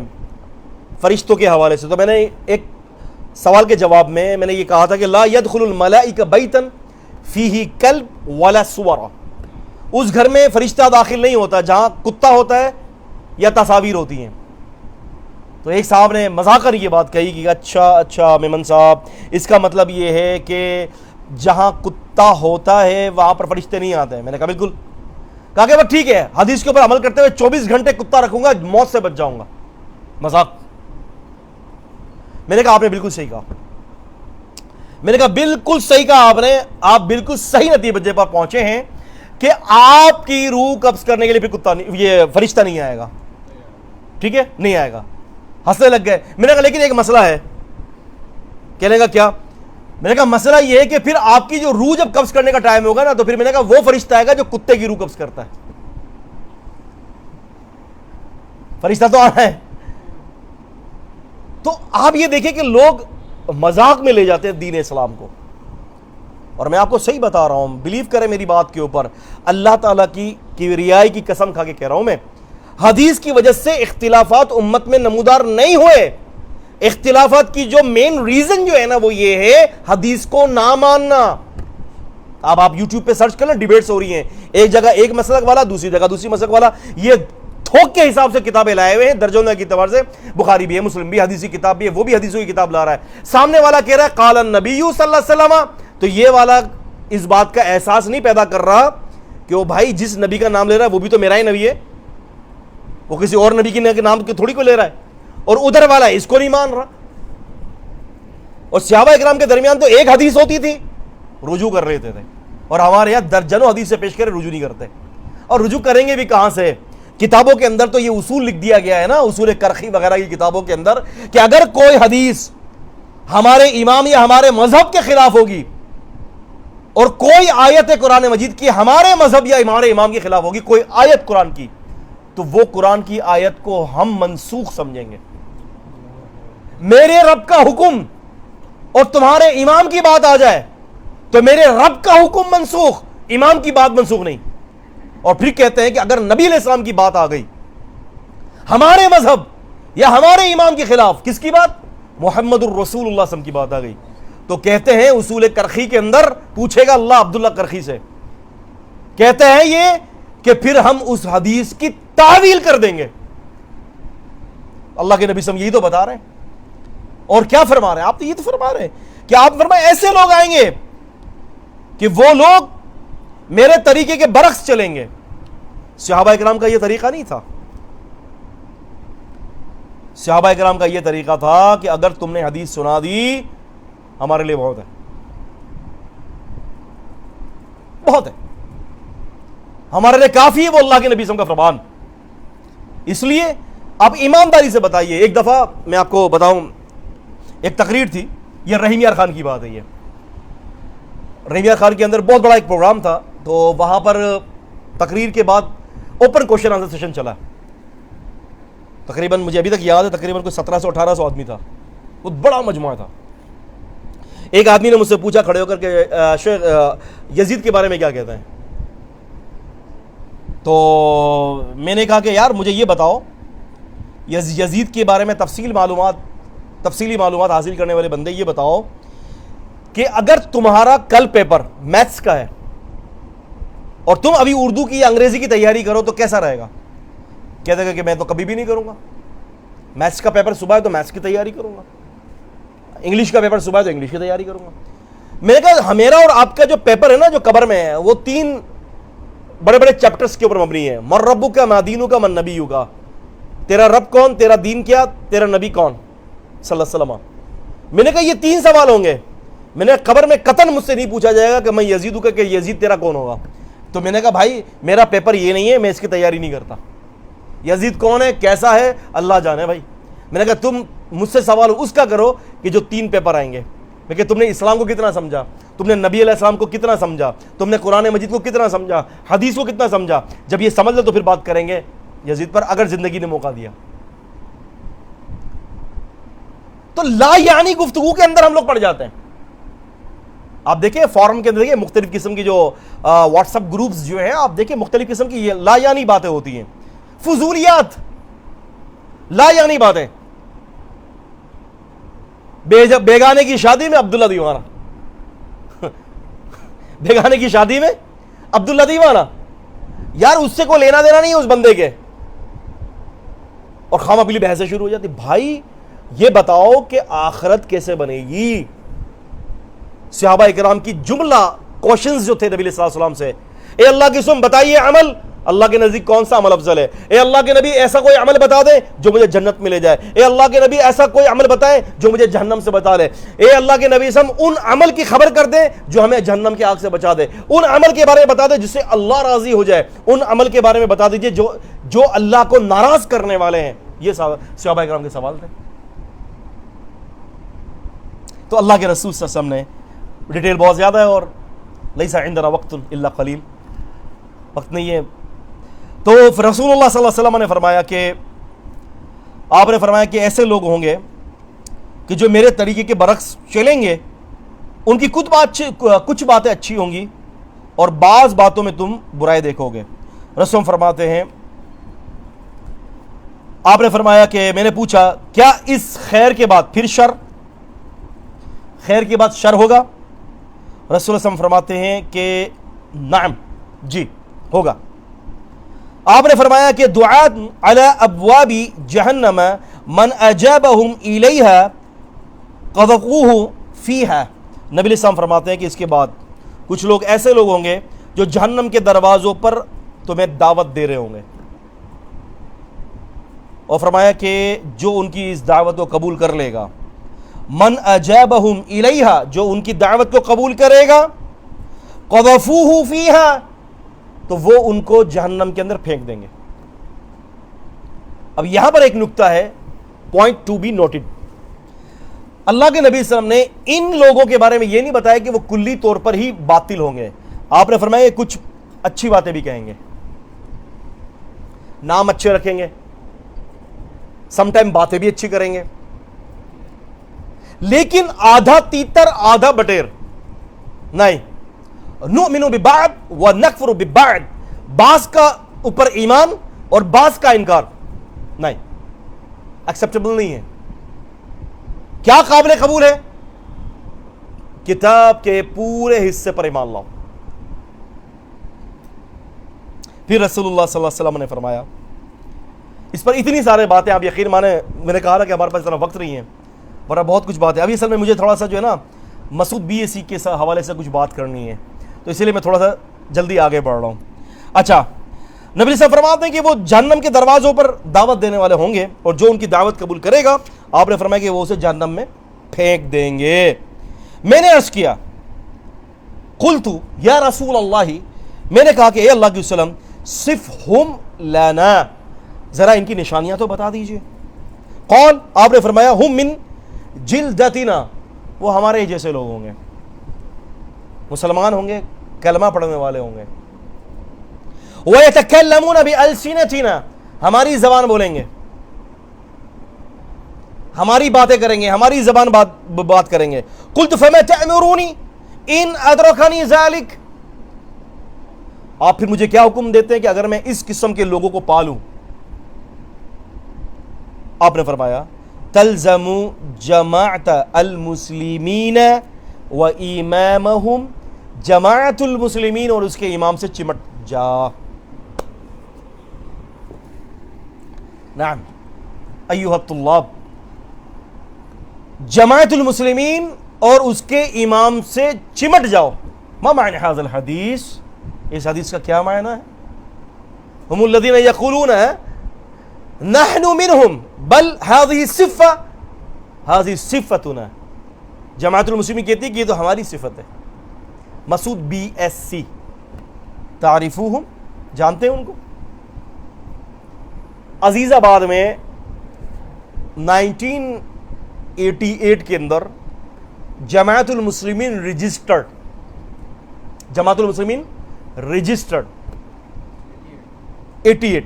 فرشتوں کے حوالے سے. تو میں نے ایک سوال کے جواب میں نے یہ کہا تھا کہ لا يدخل الملائکہ بیتا فیہ کلب ولا سورہ، اس گھر میں فرشتہ داخل نہیں ہوتا جہاں کتا ہوتا ہے یا تصاویر ہوتی ہیں. تو ایک صاحب نے مذاق کر یہ بات کہی کہ اچھا میمن صاحب، اس کا مطلب یہ ہے کہ جہاں کتا ہوتا ہے وہاں پر فرشتے نہیں آتے ہیں. میں نے کہا بالکل. کہا کہ بس ٹھیک ہے، حدیث کے اوپر عمل کرتے ہوئے 24 گھنٹے کتا رکھوں گا، موت سے بچ جاؤں گا. مذاق. میں نے کہا آپ نے بالکل صحیح کہا. میں نے کہا بالکل صحیح کہا آپ بالکل صحیح نتیجے پر پہنچے ہیں کہ آپ کی روح قبض کرنے کے لیے پھر کتا نہیں، یہ فرشتہ نہیں آئے گا. ٹھیک ہے، نہیں آئے گا. ہنسنے لگ گئے. میں نے کہا لیکن ایک مسئلہ ہے. کہنے کا کیا؟ میں نے کہا مسئلہ یہ ہے کہ پھر آپ کی جو روح جب قبض کرنے کا ٹائم ہوگا نا تو پھر میں نے کہا وہ فرشتہ آئے گا جو کتے کی روح قبض کرتا ہے. فرشتہ تو آنا ہے. تو آپ یہ دیکھیں کہ لوگ مذاق میں لے جاتے ہیں دین اسلام کو. اور میں آپ کو صحیح بتا رہا ہوں، بلیو کریں میری بات کے اوپر، اللہ تعالیٰ کی کبریائی کی قسم کھا کے کہہ رہا ہوں میں، حدیث کی وجہ سے اختلافات امت میں نمودار نہیں ہوئے. اختلافات کی جو مین ریزن جو ہے نا وہ یہ ہے حدیث کو نہ ماننا. اب آپ یوٹیوب پہ سرچ کر لیں، ڈیبیٹس ہو رہی ہیں، ایک جگہ ایک مسلک والا، دوسری جگہ دوسری مسلک والا، یہ تھوک کے حساب سے کتابیں لائے ہوئے ہیں درجوں کے اعتبار سے. بخاری بھی ہے، مسلم بھی، حدیثی کتاب بھی ہے، وہ بھی حدیثوں کی کتاب لا رہا ہے. سامنے والا کہہ رہا ہے قال النبی صلی اللہ علیہ وسلم، تو یہ والا اس بات کا احساس نہیں پیدا کر رہا کہ وہ بھائی جس نبی کا نام لے رہا ہے وہ بھی تو میرا ہی نبی ہے، وہ کسی اور نبی کے نام کی تھوڑی کو لے رہا ہے. اور ادھر والا اس کو نہیں مان رہا. اور صحابہ اکرام کے درمیان تو ایک حدیث ہوتی تھی، رجوع کر لیتے تھے. اور ہمارے یہاں درجنوں حدیث سے پیش کرے رجوع نہیں کرتے. اور رجوع کریں گے بھی کہاں سے؟ کتابوں کے اندر تو یہ اصول لکھ دیا گیا ہے نا، اصول کرخی وغیرہ کی کتابوں کے اندر، کہ اگر کوئی حدیث ہمارے امام یا ہمارے مذہب کے خلاف ہوگی اور کوئی آیت قرآن مجید کی ہمارے مذہب یا ہمارے امام کے خلاف ہوگی، کوئی آیت قرآن کی، تو وہ قرآن کی آیت کو ہم منسوخ سمجھیں گے. میرے رب کا حکم اور تمہارے امام کی بات آ جائے تو میرے رب کا حکم منسوخ، امام کی بات منسوخ نہیں. اور پھر کہتے ہیں کہ اگر نبی علیہ السلام کی بات آ گئی ہمارے مذہب یا ہمارے امام کے خلاف، کس کی بات؟ محمد الرسول اللہ صلی اللہ علیہ وسلم کی بات آ گئی، تو کہتے ہیں اصول کرخی کے اندر، پوچھے گا اللہ عبداللہ کرخی سے، کہتے ہیں یہ کہ پھر ہم اس حدیث کی تعویل کر دیں گے. اللہ کے نبی صلی اللہ علیہ وسلم یہی تو بتا رہے ہیں. اور کیا فرما رہے ہیں آپ؟ تو یہ تو فرما رہے ہیں کہ آپ فرمائیں ایسے لوگ آئیں گے کہ وہ لوگ میرے طریقے کے برعکس چلیں گے. صحابہ اکرام کا یہ طریقہ نہیں تھا. صحابہ اکرام کا یہ طریقہ تھا کہ اگر تم نے حدیث سنا دی ہمارے لیے بہت ہے، بہت ہے، ہمارے لیے کافی ہے وہ اللہ کے نبی صلی اللہ علیہ وسلم کا فرمان. اس لیے آپ ایمانداری سے بتائیے. ایک دفعہ میں آپ کو بتاؤں، ایک تقریر تھی، یہ رحیم یار خان کی بات ہے. یہ رحیم یار خان کے اندر بہت بڑا ایک پروگرام تھا، تو وہاں پر تقریر کے بعد اوپن کوشچن آنسر سیشن چلا. تقریباً مجھے ابھی تک یاد ہے تقریباً کوئی 1700-1800 آدمی تھا. بہت بڑا مجموعہ تھا. ایک آدمی نے مجھ سے پوچھا کھڑے ہو کر کے شیخ یزید کے بارے میں کیا کہتے ہیں؟ تو میں نے کہا کہ یار مجھے یہ بتاؤ، یزید کے بارے میں تفصیلی معلومات حاصل کرنے والے بندے، یہ بتاؤ کہ اگر تمہارا کل پیپر میتھس کا ہے اور تم ابھی اردو کی یا انگریزی کی تیاری کرو تو کیسا رہے گا؟ کہتے گا کہ میں تو کبھی بھی نہیں کروں گا. میتھس کا پیپر صبح ہے تو میتھس کی تیاری کروں گا، انگلش کا پیپر صبح ہے تو انگلش کی تیاری کروں گا. میں نے کہا میرا اور آپ کا جو پیپر ہے نا جو قبر میں ہے، وہ 3 بڑے بڑے چیپٹرز کے اوپر مبنی ہے. من ربک کا، ما دینک کا، من نبیک کا. تیرا رب کون، تیرا دین کیا، تیرا نبی کون صلی اللہ علیہ وسلم. میں نے کہا یہ 3 سوال ہوں گے. میں نے قبر میں قطعاً مجھ سے نہیں پوچھا جائے گا کہ میں یزید ہوں کہ یزید تیرا کون ہوگا. تو میں نے کہا بھائی میرا پیپر یہ نہیں ہے، میں اس کی تیاری نہیں کرتا. یزید کون ہے، کیسا ہے، اللہ جانے بھائی. میں نے کہا تم مجھ سے سوال اس کا کرو کہ جو 3 پیپر آئیں گے، میں کہ تم نے اسلام کو کتنا سمجھا، تم نے نبی علیہ السلام کو کتنا سمجھا، تم نے قرآن مجید کو کتنا سمجھا، حدیث کو کتنا سمجھا. جب یہ سمجھ لو تو پھر بات کریں گے یزید پر، اگر زندگی نے موقع دیا. تو لا یعنی گفتگو کے اندر ہم لوگ پڑ جاتے ہیں. آپ دیکھیں فورم کے اندر دیکھیں مختلف قسم کی جو واٹس ایپ گروپس جو ہیں، آپ دیکھیں مختلف قسم کی لا یعنی باتیں ہوتی ہیں، فضولیات، لا یعنی باتیں. بیگانے کی شادی میں عبداللہ دیوانہ، بیگانے کی شادی میں عبداللہ دیوانہ، یار اس سے کوئی لینا دینا نہیں ہے اس بندے کے، اور خامہ پیلی بحثیں شروع ہو جاتی. بھائی یہ بتاؤ کہ آخرت کیسے بنے گی؟ صحابہ اکرام کی جملہ کوشچنز جو تھے نبی صلی اللہ علیہ وسلم سے، اے اللہ کی قسم بتائیے عمل، اللہ کے نزدیک کون سا عمل افضل ہے؟ اے اللہ کے نبی ایسا کوئی عمل بتا دیں جو مجھے جنت میں لے جائے. اے اللہ کے نبی ایسا کوئی عمل بتائیں جو مجھے جہنم سے بچا لے. اے اللہ کے نبی سم ان عمل کی خبر کر دیں جو ہمیں جہنم کی آگ سے بچا دے. ان عمل کے بارے میں بتا دیں جس سے اللہ راضی ہو جائے. ان عمل کے بارے میں بتا دیجئے جو اللہ کو ناراض کرنے والے ہیں. یہ صحابہ اکرام کے سوال تھے. تو اللہ کے رسول صلی اللہ علیہ وسلم نے، ڈیٹیل بہت زیادہ ہے اور لیس عندنا وقت الا قلیل، وقت نہیں ہے. تو رسول اللہ صلی اللہ علیہ وسلم نے فرمایا کہ آپ نے فرمایا کہ ایسے لوگ ہوں گے کہ جو میرے طریقے کے برعکس چلیں گے، ان کی کچھ باتیں اچھی ہوں گی اور بعض باتوں میں تم برائی دیکھو گے. رسول فرماتے ہیں، آپ نے فرمایا کہ میں نے پوچھا کیا اس خیر کے بعد پھر شر؟ خیر کے بعد شر ہوگا؟ رسول اللہ صلی اللہ علیہ وسلم فرماتے ہیں کہ نعم، جی ہوگا. آپ نے فرمایا کہ دعات علی ابواب جہنم من اجابہم الیہا قذفوہ فیہا. نبی علیہ السلام فرماتے ہیں کہ اس کے بعد کچھ لوگ ایسے لوگ ہوں گے جو جہنم کے دروازوں پر تمہیں دعوت دے رہے ہوں گے، اور فرمایا کہ جو ان کی اس دعوت کو قبول کر لے گا، من اجابہم الیہا، جو ان کی دعوت کو قبول کرے گا، قذفوہ فیہا، تو وہ ان کو جہنم کے اندر پھینک دیں گے. اب یہاں پر ایک نکتہ ہے، پوائنٹ ٹو بی نوٹڈ. اللہ کے نبی صلی اللہ علیہ وسلم نے ان لوگوں کے بارے میں یہ نہیں بتایا کہ وہ کلی طور پر ہی باطل ہوں گے. آپ نے فرمایا کہ کچھ اچھی باتیں بھی کہیں گے، نام اچھے رکھیں گے، سم ٹائم باتیں بھی اچھی کریں گے، لیکن آدھا تیتر آدھا بٹیر نہیں. نؤمن ببعض ونکفر ببعض، بعض کا اوپر ایمان اور بعض کا انکار نہیں، ایکسیپٹیبل نہیں ہے. کیا قابل قبول ہے؟ کتاب کے پورے حصے پر ایمان لاؤ. پھر رسول اللہ صلی اللہ علیہ وسلم نے فرمایا، اس پر اتنی سارے باتیں آپ یقین مانیں، میں نے کہا تھا کہ ہمارے پاس اتنا وقت نہیں ہے، ورنہ بہت کچھ باتیں. ابھی اصل میں مجھے تھوڑا سا جو ہے نا مسعود BSc کے حوالے سے کچھ بات کرنی ہے، تو اسی لیے میں تھوڑا سا جلدی آگے بڑھ رہا ہوں. اچھا، نبی صاحب فرماتے ہیں کہ وہ جہنم کے دروازوں پر دعوت دینے والے ہوں گے، اور جو ان کی دعوت قبول کرے گا، آپ نے فرمایا کہ وہ اسے جہنم میں پھینک دیں گے. میں نے عرض کیا، قلت یا رسول اللہ، میں نے کہا کہ اے اللہ کے وسلم، صفہم لنا، ذرا ان کی نشانیاں تو بتا دیجئے. قال، آپ نے فرمایا، ہم من جلدتنا، وہ ہمارے ہی جیسے لوگ ہوں گے، مسلمان ہوں گے، کلمہ پڑھنے والے ہوں گے. وَيَتَكَلَّمُونَ بِأَلْسِنَتِنَا، ہماری زبان بولیں گے، ہماری باتیں کریں گے، ہماری زبان بات کریں گے. قُلْتُ فَمَا تَأْمُرُونِي إِنْ أَدْرَكَنِي ذَلِكَ، آپ پھر مجھے کیا حکم دیتے ہیں کہ اگر میں اس قسم کے لوگوں کو پالوں؟ آپ نے فرمایا، تَلْزَمُ جَمَاعَةَ الْمُسْلِمِينَ وَإِمَامَهُمْ، جماعت المسلمین اور اس کے امام سے چمٹ جا. نعم ایھا الطلاب، جماعت المسلمین اور اس کے امام سے چمٹ جاؤ. ما معنی ھذا الحدیث، اس حدیث کا کیا معنی ہے؟ ہم الذین یقولون نحن منہم بل ھذہ صفہ، ھذہ صفتنا. جماعت المسلمین کہتی ہے کہ یہ تو ہماری صفت ہے. مسعود BSc، تعریفوہم، جانتے ہیں ان کو؟ عزیز آباد میں 1988 کے اندر جماعت المسلمین رجسٹرڈ، جماعت المسلمین رجسٹرڈ 88،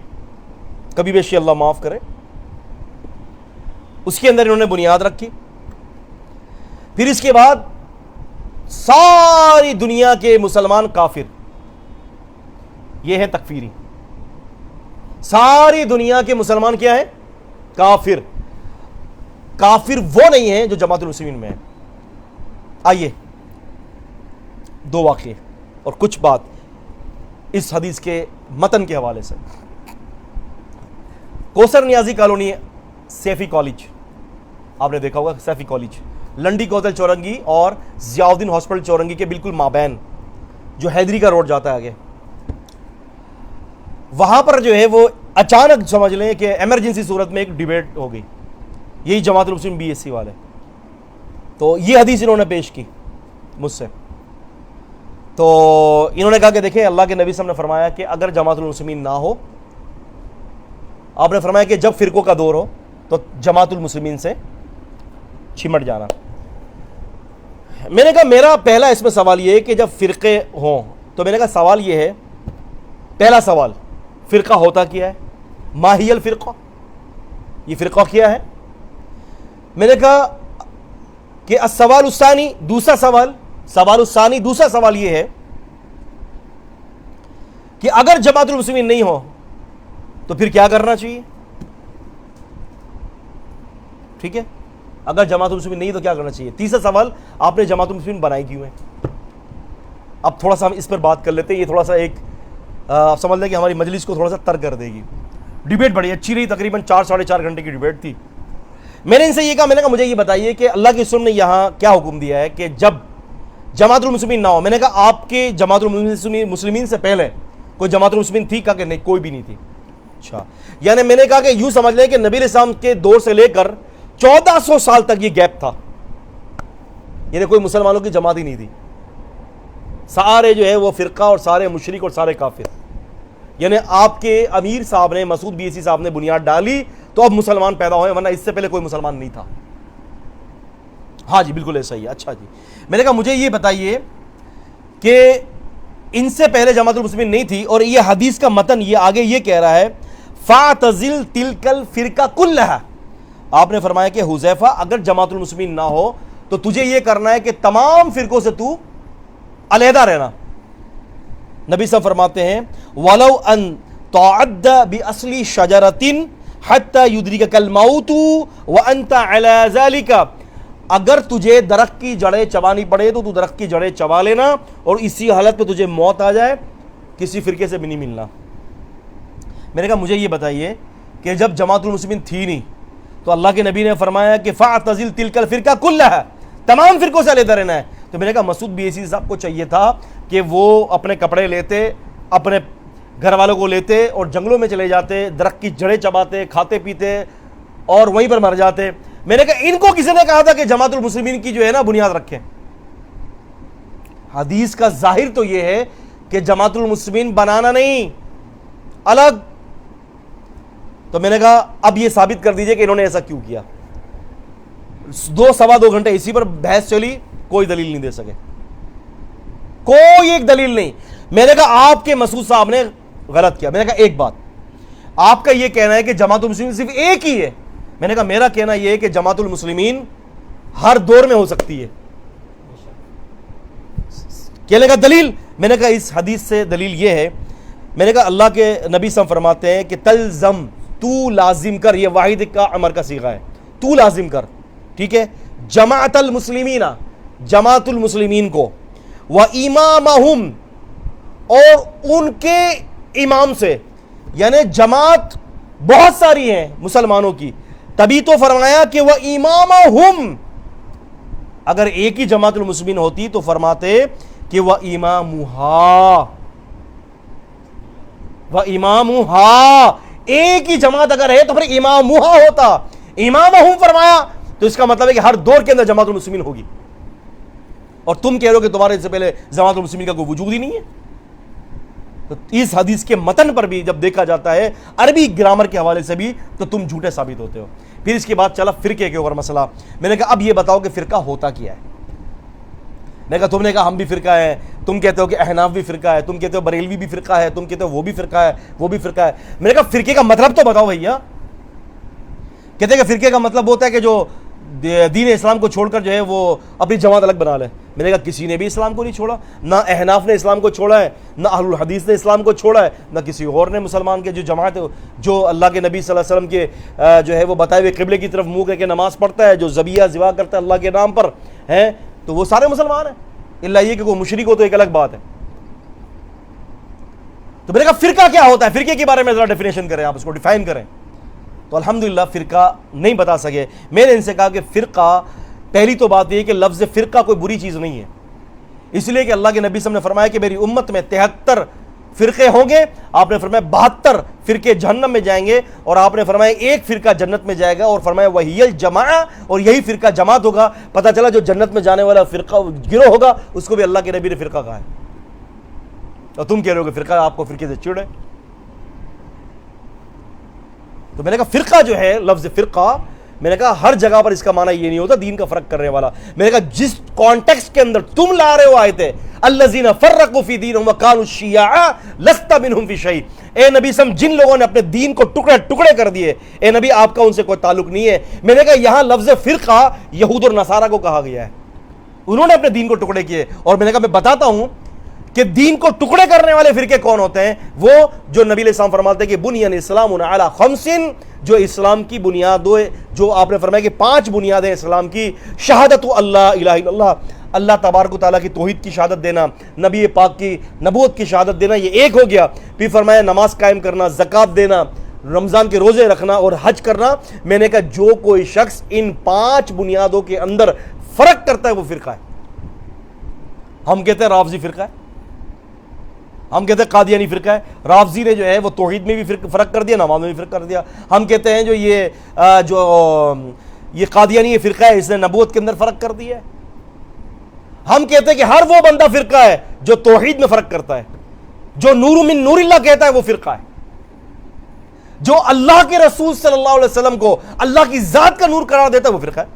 کبھی بیشی اللہ معاف کرے. اس کے اندر انہوں نے بنیاد رکھی. پھر اس کے بعد ساری دنیا کے مسلمان کافر، یہ ہے تکفیری. ساری دنیا کے مسلمان کیا ہے؟ کافر. کافر وہ نہیں ہیں جو جماعت المسلمین میں ہیں. آئیے دو واقعے. اور کچھ بات اس حدیث کے متن کے حوالے سے. کوثر نیازی کالونی سیفی کالج، آپ نے دیکھا ہوگا سیفی کالج، لنڈی کوتل چورنگی اور ضیاء الدین ہاسپٹل چورنگی کے بالکل مابین جو حیدری کا روڈ جاتا ہے آگے، وہاں پر جو ہے وہ اچانک سمجھ لیں کہ ایمرجنسی صورت میں ایک ڈیبیٹ ہو گئی، یہی جماعت المسلمین بی ایس سی والے. تو یہ حدیث انہوں نے پیش کی مجھ سے. تو انہوں نے کہا کہ دیکھیں اللہ کے نبی صلی اللہ علیہ وسلم نے فرمایا کہ اگر جماعت المسلمین نہ ہو، آپ نے فرمایا کہ جب فرقوں کا دور ہو تو جماعت المسلمین سے چمٹ جانا. میں نے کہا میرا پہلا اس میں سوال یہ ہے کہ جب فرقے ہوں تو میں نے کہا سوال یہ ہے، پہلا سوال فرقہ ہوتا کیا ہے، ما ہی الفرقہ، یہ فرقہ کیا ہے. میں نے کہا کہ السوال الثانی، دوسرا سوال یہ ہے کہ اگر جماعت المسلمین نہیں ہو تو پھر کیا کرنا چاہیے. ٹھیک ہے، اگر جماعت المسلمین نہیں تو کیا کرنا چاہیے. تیسرا سوال، آپ نے جماعت المسلمین بنائی کیوں ہے. اب تھوڑا سا ہم اس پر بات کر لیتے ہیں، یہ تھوڑا سا ایک آپ سمجھ لیں کہ ہماری مجلس کو تھوڑا سا تر کر دے گی. ڈیبیٹ بڑی اچھی رہی، تقریباً 4-4.5 گھنٹے کی ڈیبیٹ تھی. میں نے ان سے یہ کہا، میں نے کہا مجھے یہ بتائیے کہ اللہ کے رسول نے یہاں کیا حکم دیا ہے کہ جب جماعت المسلمین نہ ہو. میں نے کہا آپ کے جماعت المسلمین سے پہلے کوئی جماعت المسلمین تھی؟ کہا کہ نہیں، کوئی بھی نہیں تھی. اچھا، یعنی میں نے کہا کہ یوں سمجھ لیں کہ نبی علیہ السلام کے دور سے لے کر 1400 سال تک یہ گیپ تھا، یعنی کوئی مسلمانوں کی جماعت ہی نہیں تھی. سارے جو ہے وہ فرقہ اور سارے مشرک اور سارے کافر. یعنی آپ کے امیر صاحب نے، مسعود بی ایس سی صاحب نے بنیاد ڈالی تو اب مسلمان پیدا ہوئے، ورنہ اس سے پہلے کوئی مسلمان نہیں تھا. ہاں جی بالکل ایسا ہی ہے. اچھا جی، میں نے کہا مجھے یہ بتائیے کہ ان سے پہلے جماعت المسلمین نہیں تھی، اور یہ حدیث کا متن یہ آگے یہ کہہ رہا ہے فَاعْتَزِلْ تِلْكَ الْفِرْقَ كُلَّهَا. آپ نے فرمایا کہ حذیفہ اگر جماعت المسلمین نہ ہو تو تجھے یہ کرنا ہے کہ تمام فرقوں سے تو علیحدہ رہنا. نبی صاحب فرماتے ہیں وَلَوْ أَن تَعَدَّ بِأَصْلِ شَجَرَةٍ حَتَّى يُدْرِكَكَ الْمَوْتُ وَأَنْتَ عَلَى ذَلِكَ. اگر تجھے درخت کی جڑیں چبانی پڑے تو درخت کی جڑیں چبا لینا، اور اسی حالت پہ تجھے موت آ جائے کسی فرقے سے بھی نہیں ملنا. میں نے کہا مجھے یہ بتائیے کہ جب جماعت المسلمین تھی نہیں تو اللہ کے نبی نے فرمایا کہ فَاعْتَزِلْ تِلْكَ الْفِرْقَ كُلَّهَا، تمام فرقوں سے علیحدہ رہنا ہے. تو میں نے کہا مسعود بی ایس سی صاحب کو چاہیے تھا کہ وہ اپنے کپڑے لیتے، اپنے گھر والوں کو لیتے اور جنگلوں میں چلے جاتے، درخت کی جڑیں چباتے، کھاتے پیتے اور وہیں پر مر جاتے. میں نے کہا ان کو کسی نے کہا تھا کہ جماعت المسلمین کی جو ہے نا بنیاد رکھیں. حدیث کا ظاہر تو یہ ہے کہ جماعت المسلمین بنانا نہیں، الگ. تو میں نے کہا اب یہ ثابت کر دیجئے کہ انہوں نے ایسا کیوں کیا. 2-2.25 گھنٹے اسی پر بحث چلی، کوئی دلیل نہیں دے سکے، کوئی ایک دلیل نہیں. میں نے کہا آپ کے مسعود صاحب نے غلط کیا. میں نے کہا ایک بات، آپ کا یہ کہنا ہے کہ جماعت المسلمین صرف ایک ہی ہے. میں نے کہا میرا کہنا یہ ہے کہ جماعت المسلمین ہر دور میں ہو سکتی ہے. کہنے کا دلیل، میں نے کہا اس حدیث سے دلیل یہ ہے. میں نے کہا اللہ کے نبی صلی اللہ علیہ وسلم فرماتے ہیں کہ تلزم، تو لازم کر، یہ واحد کا امر کا صیغہ ہے، تو لازم کر. ٹھیک ہے، جماعت المسلمین، جماعت المسلمین کو، وامامہم، اور ان کے امام سے. یعنی جماعت بہت ساری ہیں مسلمانوں کی، تبھی تو فرمایا کہ وہ امامہم. اگر ایک ہی جماعت المسلمین ہوتی تو فرماتے کہ وہ امامہا، وہ امامہا. ایک ہی جماعت اگر ہے تو پھر امامہا ہوتا. امامہم فرمایا تو اس کا مطلب ہے کہ ہر دور کے اندر جماعت المسلمین ہوگی، اور تم کہہ رہے ہو کہ تمہارے سے پہلے جماعت المسلمین کا کوئی وجود ہی نہیں ہے. تو اس حدیث کے متن پر بھی جب دیکھا جاتا ہے عربی گرامر کے حوالے سے بھی تو تم جھوٹے ثابت ہوتے ہو. پھر اس کے بعد چلا فرقے کے اوپر مسئلہ. میں نے کہا اب یہ بتاؤ کہ فرقہ ہوتا کیا ہے. میں نے کہا تم نے کہا ہم بھی فرقہ ہیں، تم کہتے ہو کہ احناف بھی فرقہ ہے، تم کہتے ہو بریلوی بھی فرقہ ہے، تم کہتے ہو وہ بھی فرقہ ہے، وہ بھی فرقہ ہے. میں نے کہا فرقے کا مطلب تو بتاؤ بھیا. کہتے ہیں کہ فرقے کا مطلب ہوتا ہے کہ جو دین اسلام کو چھوڑ کر جو ہے وہ اپنی جماعت الگ بنا لے. میں نے کہا کسی نے بھی اسلام کو نہیں چھوڑا، نہ احناف نے اسلام کو چھوڑا ہے، نہ اہل الحدیث نے اسلام کو چھوڑا ہے، نہ کسی اور نے. مسلمان کے جو جماعت جو اللہ کے نبی صلی اللہ علیہ وسلم کے جو ہے وہ بتائے ہوئے قبلے کی طرف منہ کر کے نماز پڑھتا ہے، جو ذبیحہ ذبح کرتا ہے اللہ کے نام پر ہے، تو وہ سارے مسلمان ہیں. اللہ یہ کہ کوئی مشرک ہو تو ایک الگ بات ہے. تو میں نے کہا فرقہ کیا ہوتا ہے، فرقے کے بارے میں ذرا ڈیفینیشن کریں، آپ اس کو ڈیفائن کریں. تو الحمدللہ فرقہ نہیں بتا سکے. میں نے ان سے کہا کہ فرقہ، پہلی تو بات یہ کہ لفظ فرقہ کوئی بری چیز نہیں ہے، اس لیے کہ اللہ کے نبی صلی اللہ علیہ وسلم نے فرمایا کہ میری امت میں 73 فرقے ہوں گے. آپ نے فرمایا 72 فرقے جہنم میں جائیں گے، اور آپ نے فرمایا ایک فرقہ جنت میں جائے گا، اور فرمایا وہی الجماعہ، اور یہی فرقہ جماعت ہوگا. پتہ چلا جو جنت میں جانے والا فرقہ گروہ ہوگا اس کو بھی اللہ کے نبی نے فرقہ کہا ہے، اور تم کہہ رہے ہو کہ فرقہ آپ کو فرقے سے چڑ ہے. تو میں نے کہا فرقہ جو ہے، لفظ فرقہ، میں نے کہا ہر جگہ پر اس کا معنی یہ نہیں ہوتا دین کا فرق کرنے والا. میں نے کہا جس کانٹیکسٹ کے اندر تم لا رہے ہو آیتیں، الذین فرقوا فی دینہم وکانوا شیعا لست منہم فی شیء، اے نبی سم جن لوگوں نے اپنے دین کو ٹکڑے ٹکڑے کر دیے، اے نبی آپ کا ان سے کوئی تعلق نہیں ہے. میں نے کہا یہاں لفظ فرقہ یہود اور نصارہ کو کہا گیا ہے، انہوں نے اپنے دین کو ٹکڑے کیے. اور میں نے کہا میں بتاتا ہوں کہ دین کو ٹکڑے کرنے والے فرقے کون ہوتے ہیں. وہ جو نبی علیہ السلام فرماتے ہیں کہ بنی الاسلام علی خمس، جو اسلام کی بنیاد، جو آپ نے فرمایا کہ 5 بنیادیں اسلام کی: شہادت اللہ الہ الا اللہ، اللہ تبارک و تعالیٰ کی توحید کی شہادت دینا، نبی پاک کی نبوت کی شہادت دینا، یہ ایک ہو گیا. پھر فرمایا نماز قائم کرنا، زکوٰۃ دینا، رمضان کے روزے رکھنا اور حج کرنا. میں نے کہا جو کوئی شخص ان 5 بنیادوں کے اندر فرق کرتا ہے وہ فرقہ ہے. ہم کہتے ہیں رافضی فرقہ ہے، ہم کہتے ہیں قادیانی فرقہ ہے. رافضی نے جو ہے وہ توحید میں بھی فرق کر دیا، نماز میں بھی فرق کر دیا. ہم کہتے ہیں یہ قادیانی فرقہ ہے، اس نے نبوت کے اندر فرق کر دیا ہے. ہم کہتے ہیں کہ ہر وہ بندہ فرقہ ہے جو توحید میں فرق کرتا ہے، جو نور من نور اللہ کہتا ہے وہ فرقہ ہے، جو اللہ کے رسول صلی اللہ علیہ وسلم کو اللہ کی ذات کا نور قرار دیتا ہے وہ فرقہ ہے،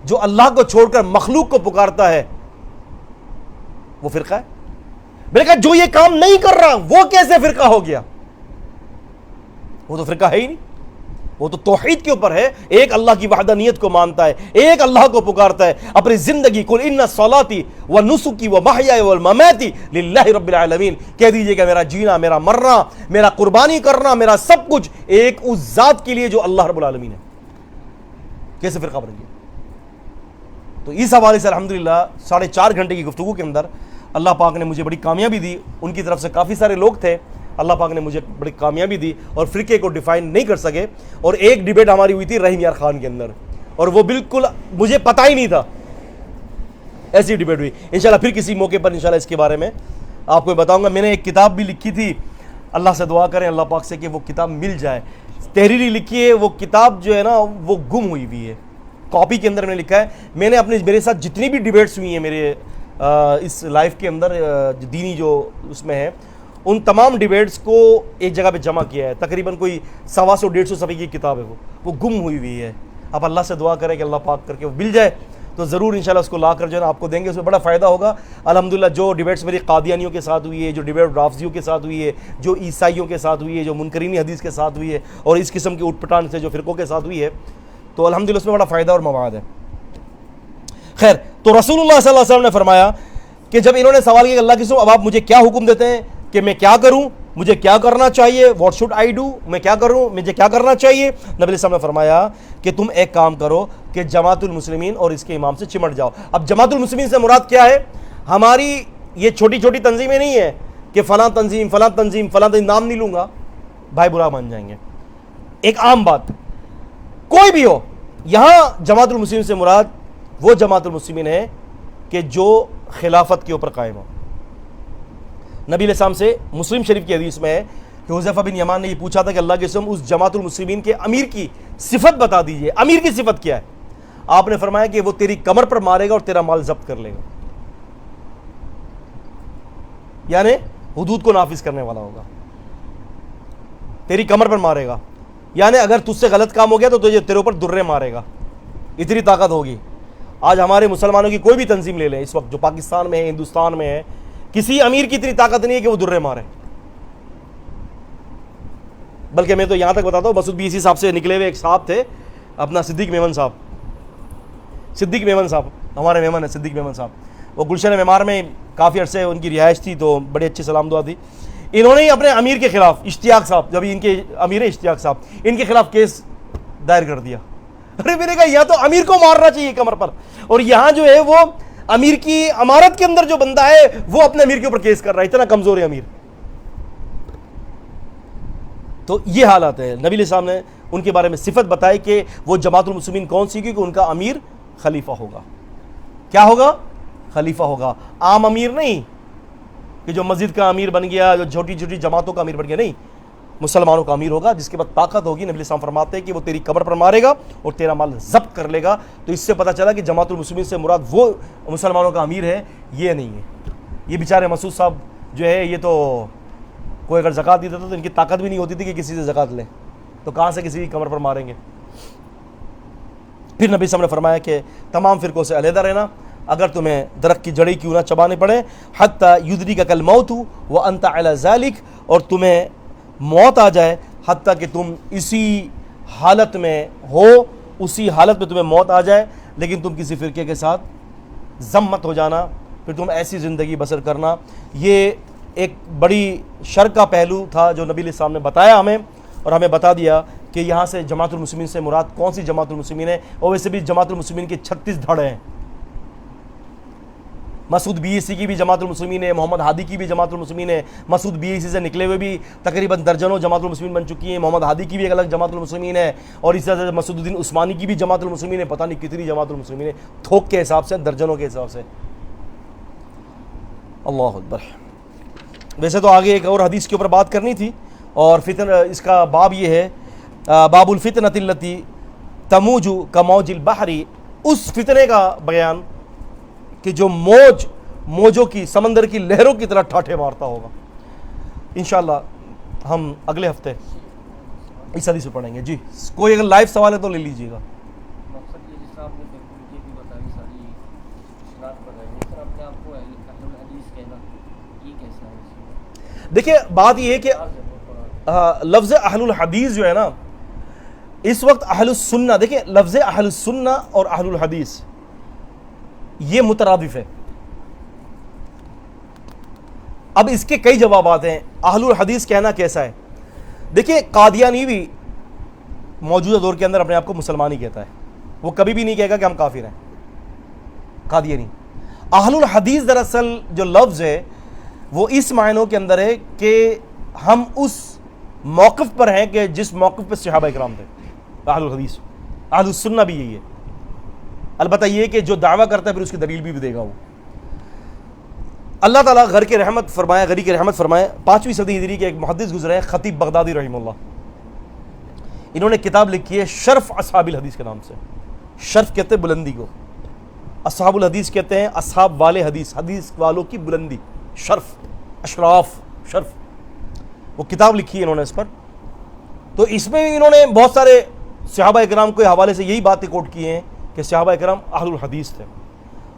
جو اللہ کو چھوڑ کر مخلوق کو پکارتا ہے وہ فرقہ ہے. میں نے کہا جو یہ کام نہیں کر رہا وہ کیسے فرقہ ہو گیا؟ وہ تو فرقہ ہے ہی نہیں، وہ تو توحید کے اوپر ہے، ایک اللہ کی وحدانیت کو مانتا ہے، ایک اللہ کو پکارتا ہے. اپنی زندگی قل ان صلاتي ونسكي ومحياي ومماتي للہ رب العالمین، کہہ دیجئے کہ میرا جینا، میرا مرنا، میرا قربانی کرنا، میرا سب کچھ ایک اس ذات کے لیے جو اللہ رب العالمین ہے. کیسے فرقہ بن گیا؟ تو اس حوالے سے الحمدللہ 4.5 گھنٹے کی گفتگو کے اندر اللہ پاک نے مجھے بڑی کامیابی دی. ان کی طرف سے کافی سارے لوگ تھے، اللہ پاک نے مجھے بڑی کامیابی دی اور فرقے کو ڈیفائن نہیں کر سکے. اور ایک ڈیبیٹ ہماری ہوئی تھی رحیم یار خان کے اندر، اور وہ بالکل مجھے پتہ ہی نہیں تھا، ایسی ڈیبیٹ ہوئی. انشاءاللہ پھر کسی موقع پر انشاءاللہ اس کے بارے میں آپ کو بتاؤں گا. میں نے ایک کتاب بھی لکھی تھی، اللہ سے دعا کریں اللہ پاک سے کہ وہ کتاب مل جائے. تحریری لکھی ہے، وہ کتاب جو ہے نا وہ گم ہوئی ہوئی ہے. کاپی کے اندر میں نے لکھا ہے، میں نے میرے ساتھ جتنی بھی ڈیبیٹس ہوئی ہیں میرے اس لائف کے اندر دینی جو اس میں ہے، ان تمام ڈیبیٹس کو ایک جگہ پہ جمع کیا ہے. تقریباً کوئی 125-150 صفحے کی کتاب ہے، وہ گم ہوئی ہوئی ہے. اب اللہ سے دعا کریں کہ اللہ پاک کر کے وہ مل جائے تو ضرور انشاءاللہ اس کو لا کر جو ہے نا آپ کو دیں گے، اس میں بڑا فائدہ ہوگا. الحمدللہ جو ڈیبیٹس میری قادیانیوں کے ساتھ ہوئی ہے، جو ڈیبیٹ رافضیوں کے ساتھ ہوئی ہے، جو عیسائیوں کے ساتھ ہوئی ہے، جو منکرین حدیث کے ساتھ ہوئی ہے، اور اس قسم کی اٹھ پٹان سے جو فرقوں کے ساتھ ہوئی ہے، تو الحمدللہ اس میں بڑا فائدہ اور مواد ہے. خیر، تو رسول اللہ صلی اللہ علیہ وسلم نے فرمایا کہ جب انہوں نے سوال کیا کہ اللہ کی قسم اب آپ مجھے کیا حکم دیتے ہیں کہ میں کیا کروں، مجھے کیا کرنا چاہیے، واٹ شوڈ آئی ڈو، میں کیا کروں، مجھے کیا کرنا چاہیے، نبی علیہ السلام نے فرمایا کہ تم ایک کام کرو کہ جماعت المسلمین اور اس کے امام سے چمٹ جاؤ. اب جماعت المسلمین سے مراد کیا ہے؟ ہماری یہ چھوٹی چھوٹی تنظیمیں نہیں ہے کہ فلاں تنظیم فلاں تنظیم فلاں تنظیم، نام نہیں لوں گا بھائی برا مان جائیں گے. ایک عام بات کوئی بھی ہو، یہاں جماعت المسلمین سے مراد وہ جماعت المسلمین ہے کہ جو خلافت کے اوپر قائم ہو. نبی علیہ السلام سے مسلم شریف کی حدیث میں ہے کہ حذیفہ بن یمان نے یہ پوچھا تھا کہ اللہ کے قسم اس جماعت المسلمین کے امیر کی صفت بتا دیجئے، امیر کی صفت کیا ہے؟ آپ نے فرمایا کہ وہ تیری کمر پر مارے گا اور تیرا مال ضبط کر لے گا، یعنی حدود کو نافذ کرنے والا ہوگا. تیری کمر پر مارے گا یعنی اگر تجھ سے غلط کام ہو گیا تو تجھے تیرے اوپر درے مارے گا، اتنی طاقت ہوگی. آج ہمارے مسلمانوں کی کوئی بھی تنظیم لے لیں اس وقت جو پاکستان میں ہے، ہندوستان میں ہے، کسی امیر کی اتنی طاقت نہیں ہے کہ وہ درے مارے. بلکہ میں تو یہاں تک بتاتا ہوں، مسعود بی سی صاحب سے نکلے ہوئے ایک صاحب تھے اپنا صدیق میمن صاحب ہمارے میمن ہیں صدیق میمن صاحب. وہ گلشن معمار میں کافی عرصے ان کی رہائش تھی تو بڑے اچھی سلام دعا تھی. انہوں نے اپنے امیر کے خلاف اشتیاق صاحب، جب ان کے امیر اشتیاق صاحب، ان کے خلاف کیس دائر کر دیا. ارے میں نے کہا یا تو امیر کو مارنا چاہیے کمر پر، اور یہاں جو ہے وہ امیر کی امارت کے اندر جو بندہ ہے وہ اپنے امیر کے اوپر کیس کر رہا ہے. اتنا کمزور ہے امیر. تو یہ حالت ہے. نبی علیہ السلام نے ان کے بارے میں صفت بتائی کہ وہ جماعت المسلمین کون سی, کیونکہ ان کا امیر خلیفہ ہوگا. کیا ہوگا؟ خلیفہ ہوگا. عام امیر نہیں کہ جو مسجد کا امیر بن گیا, جو چھوٹی چھوٹی جماعتوں کا امیر بن گیا, نہیں, مسلمانوں کا امیر ہوگا جس کے بعد طاقت ہوگی. نبی علیہ السلام فرماتے ہیں کہ وہ تیری قبر پر مارے گا اور تیرا مال ضبط کر لے گا. تو اس سے پتہ چلا کہ جماعت المسلمین سے مراد وہ مسلمانوں کا امیر ہے, یہ نہیں ہے. یہ بیچارے مسعود صاحب جو ہے, یہ تو کوئی اگر زکوٰۃ دیتا تھا تو ان کی طاقت بھی نہیں ہوتی تھی کہ کسی سے زکوٰۃ لیں, تو کہاں سے کسی کی قبر پر ماریں گے. پھر نبی صلی اللہ علیہ وسلم نے فرمایا کہ تمام فرقوں سے علیحدہ رہنا, اگر تمہیں درخت کی جڑی کیوں نہ چبانے پڑے, حتی یدرکک الموت وانت علی ذلک, اور تمہیں موت آ جائے حتیٰ کہ تم اسی حالت میں ہو, اسی حالت میں تمہیں موت آ جائے, لیکن تم کسی فرقے کے ساتھ ضم مت ہو جانا, پھر تم ایسی زندگی بسر کرنا. یہ ایک بڑی شر کا پہلو تھا جو نبی علیہ السلام نے بتایا ہمیں, اور ہمیں بتا دیا کہ یہاں سے جماعت المسلمین سے مراد کون سی جماعت المسلمین ہے. اور ویسے بھی جماعت المسلمین کے 36 دھڑے ہیں. مسعود بی ای سی کی بھی جماعت المسلمین ہے, محمد ہادی کی بھی جماعت المسلمین ہے. مسعود بی ای سی سے نکلے ہوئے بھی تقریباً درجنوں جماعت المسلمین بن چکی ہیں. محمد ہادی کی بھی ایک الگ جماعت المسلمین ہے, اور اسی طرح سے مسعود الدین عثمانی کی بھی جماعت المسلمین ہے. پتہ نہیں کتنی جماعت المسلمین ہے, تھوک کے حساب سے, درجنوں کے حساب سے. اللہ اکبر. ویسے تو آگے ایک اور حدیث کے اوپر بات کرنی تھی, اور فتن اس کا باب یہ ہے, باب الفتنۃ التی تموج کموج البحر, اس فتنے کا بیان کہ جو موجوں کی, سمندر کی لہروں کی طرح ٹھاٹھے مارتا ہوگا. انشاءاللہ ہم اگلے ہفتے اس حدیث میں پڑھیں گے. جی, کوئی اگر لائیو سوال ہے تو لے لیجیے گا. دیکھیں بات یہ ہے کہ لفظ اہل الحدیث جو ہے نا, اس وقت اہل السنہ, دیکھیں لفظ اہل السنہ اور اہل الحدیث یہ مترادف ہے. اب اس کے کئی جوابات ہیں. اہل الحدیث کہنا کیسا ہے؟ دیکھیں قادیانی بھی موجودہ دور کے اندر اپنے آپ کو مسلمان ہی کہتا ہے, وہ کبھی بھی نہیں کہے گا کہ ہم کافر ہیں. قادیانی. اہل الحدیث دراصل جو لفظ ہے وہ اس معنوں کے اندر ہے کہ ہم اس موقف پر ہیں کہ جس موقف پہ صحابہ اکرام تھے. اہل الحدیث. اہل السنہ بھی یہی ہے. البتہ یہ کہ جو دعویٰ کرتا ہے پھر اس کی دلیل بھی دے گا وہ. اللہ تعالیٰ غر کے رحمت فرمائے, غری کے رحمت فرمائے. 5ویں صدی ہجری کے ایک محدث گزرے ہیں, خطیب بغدادی رحمہ اللہ. انہوں نے کتاب لکھی ہے شرف اصحاب الحدیث کے نام سے. شرف کہتے ہیں بلندی کو, اصحاب الحدیث کہتے ہیں اصحاب والے حدیث, حدیث والوں کی بلندی. شرف, اشراف, شرف, وہ کتاب لکھی ہے انہوں نے اس پر. تو اس میں انہوں نے بہت سارے صحابہ اکرام کے حوالے سے یہی باتیں کوٹ کی ہیں کہ صحابہ اکرام اہل الحدیث تھے.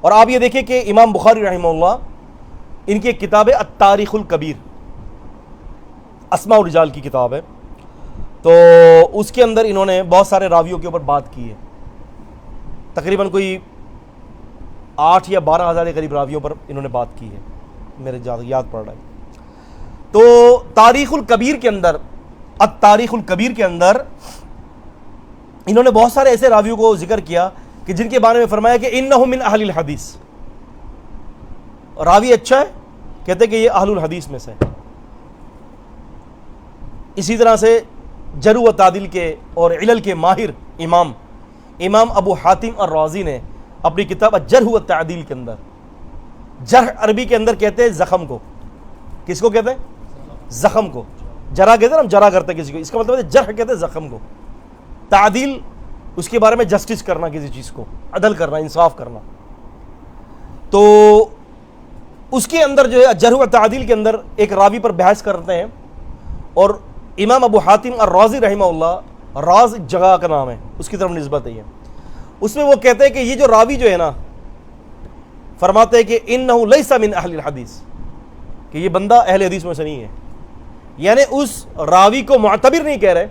اور آپ یہ دیکھیں کہ امام بخاری رحمہ اللہ, ان کی ایک کتاب ہے التاریخ الکبیر, اسماء الرجال کی کتاب ہے, تو اس کے اندر انہوں نے بہت سارے راویوں کے اوپر بات کی ہے. تقریباً کوئی 8 یا 12 ہزار کے قریب راویوں پر انہوں نے بات کی ہے, میرے یاد پڑ رہا ہے. تو تاریخ الکبیر کے اندر, التاریخ الکبیر کے اندر انہوں نے بہت سارے ایسے راویوں کو ذکر کیا کہ جن کے بارے میں فرمایا کہ انہم من اہل الحدیث. راوی اچھا ہے, کہتے کہ یہ اہل الحدیث میں سے. اسی طرح سے جرح و تعدیل کے اور علل کے ماہر امام ابو حاتم الرازی نے اپنی کتاب جرح و تعدیل کے اندر, جرح عربی کے اندر کہتے ہیں زخم کو. کس کو کہتے ہیں؟ زخم کو. جرح کہتے ہیں, ہم جرح کرتے ہیں کسی کو, اس کا مطلب ہے جرح کہتے ہیں زخم کو. تعدیل اس کے بارے میں جسٹس کرنا, کسی چیز کو عدل کرنا, انصاف کرنا. تو اس کے اندر جو ہے جرح و تعدیل کے اندر ایک راوی پر بحث کرتے ہیں, اور امام ابو حاتم الرازی رحمہ اللہ, راز جگہ کا نام ہے, اس کی طرف نسبت ہے یہ. اس میں وہ کہتے ہیں کہ یہ جو راوی جو ہے نا, فرماتے ہیں کہ انہ لیس من اہل الحدیث, کہ یہ بندہ اہل حدیث میں سے نہیں ہے. یعنی اس راوی کو معتبر نہیں کہہ رہے,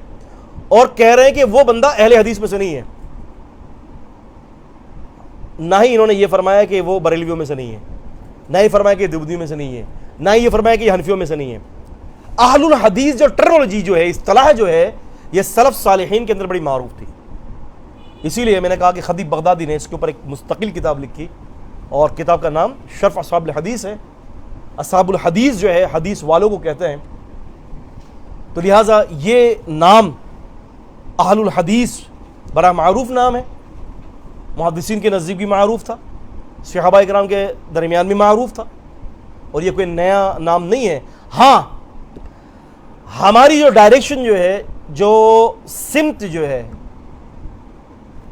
اور کہہ رہے ہیں کہ وہ بندہ اہل حدیث میں سے نہیں ہے. نہ ہی انہوں نے یہ فرمایا کہ وہ بریلویوں میں سے نہیں ہے, نہ ہی فرمایا کہ دیوبندیوں میں سے نہیں ہے, نہ ہی یہ فرمایا کہ یہ حنفیوں میں سے نہیں ہے. اہل الحدیث جو ٹرمنالوجی جو ہے, اصطلاح جو ہے, یہ سلف صالحین کے اندر بڑی معروف تھی. اسی لیے میں نے کہا کہ خطیب بغدادی نے اس کے اوپر ایک مستقل کتاب لکھی, اور کتاب کا نام شرف اصحاب الحدیث ہے. اصحاب الحدیث جو ہے حدیث والوں کو کہتے ہیں. تو لہٰذا یہ نام اہل الحدیث بڑا معروف نام ہے، محدثین کے نزدیک بھی معروف تھا، صحابہ کرام کے درمیان بھی معروف تھا، اور یہ کوئی نیا نام نہیں ہے۔ ہاں ہماری جو ڈائریکشن جو ہے، جو سمت جو ہے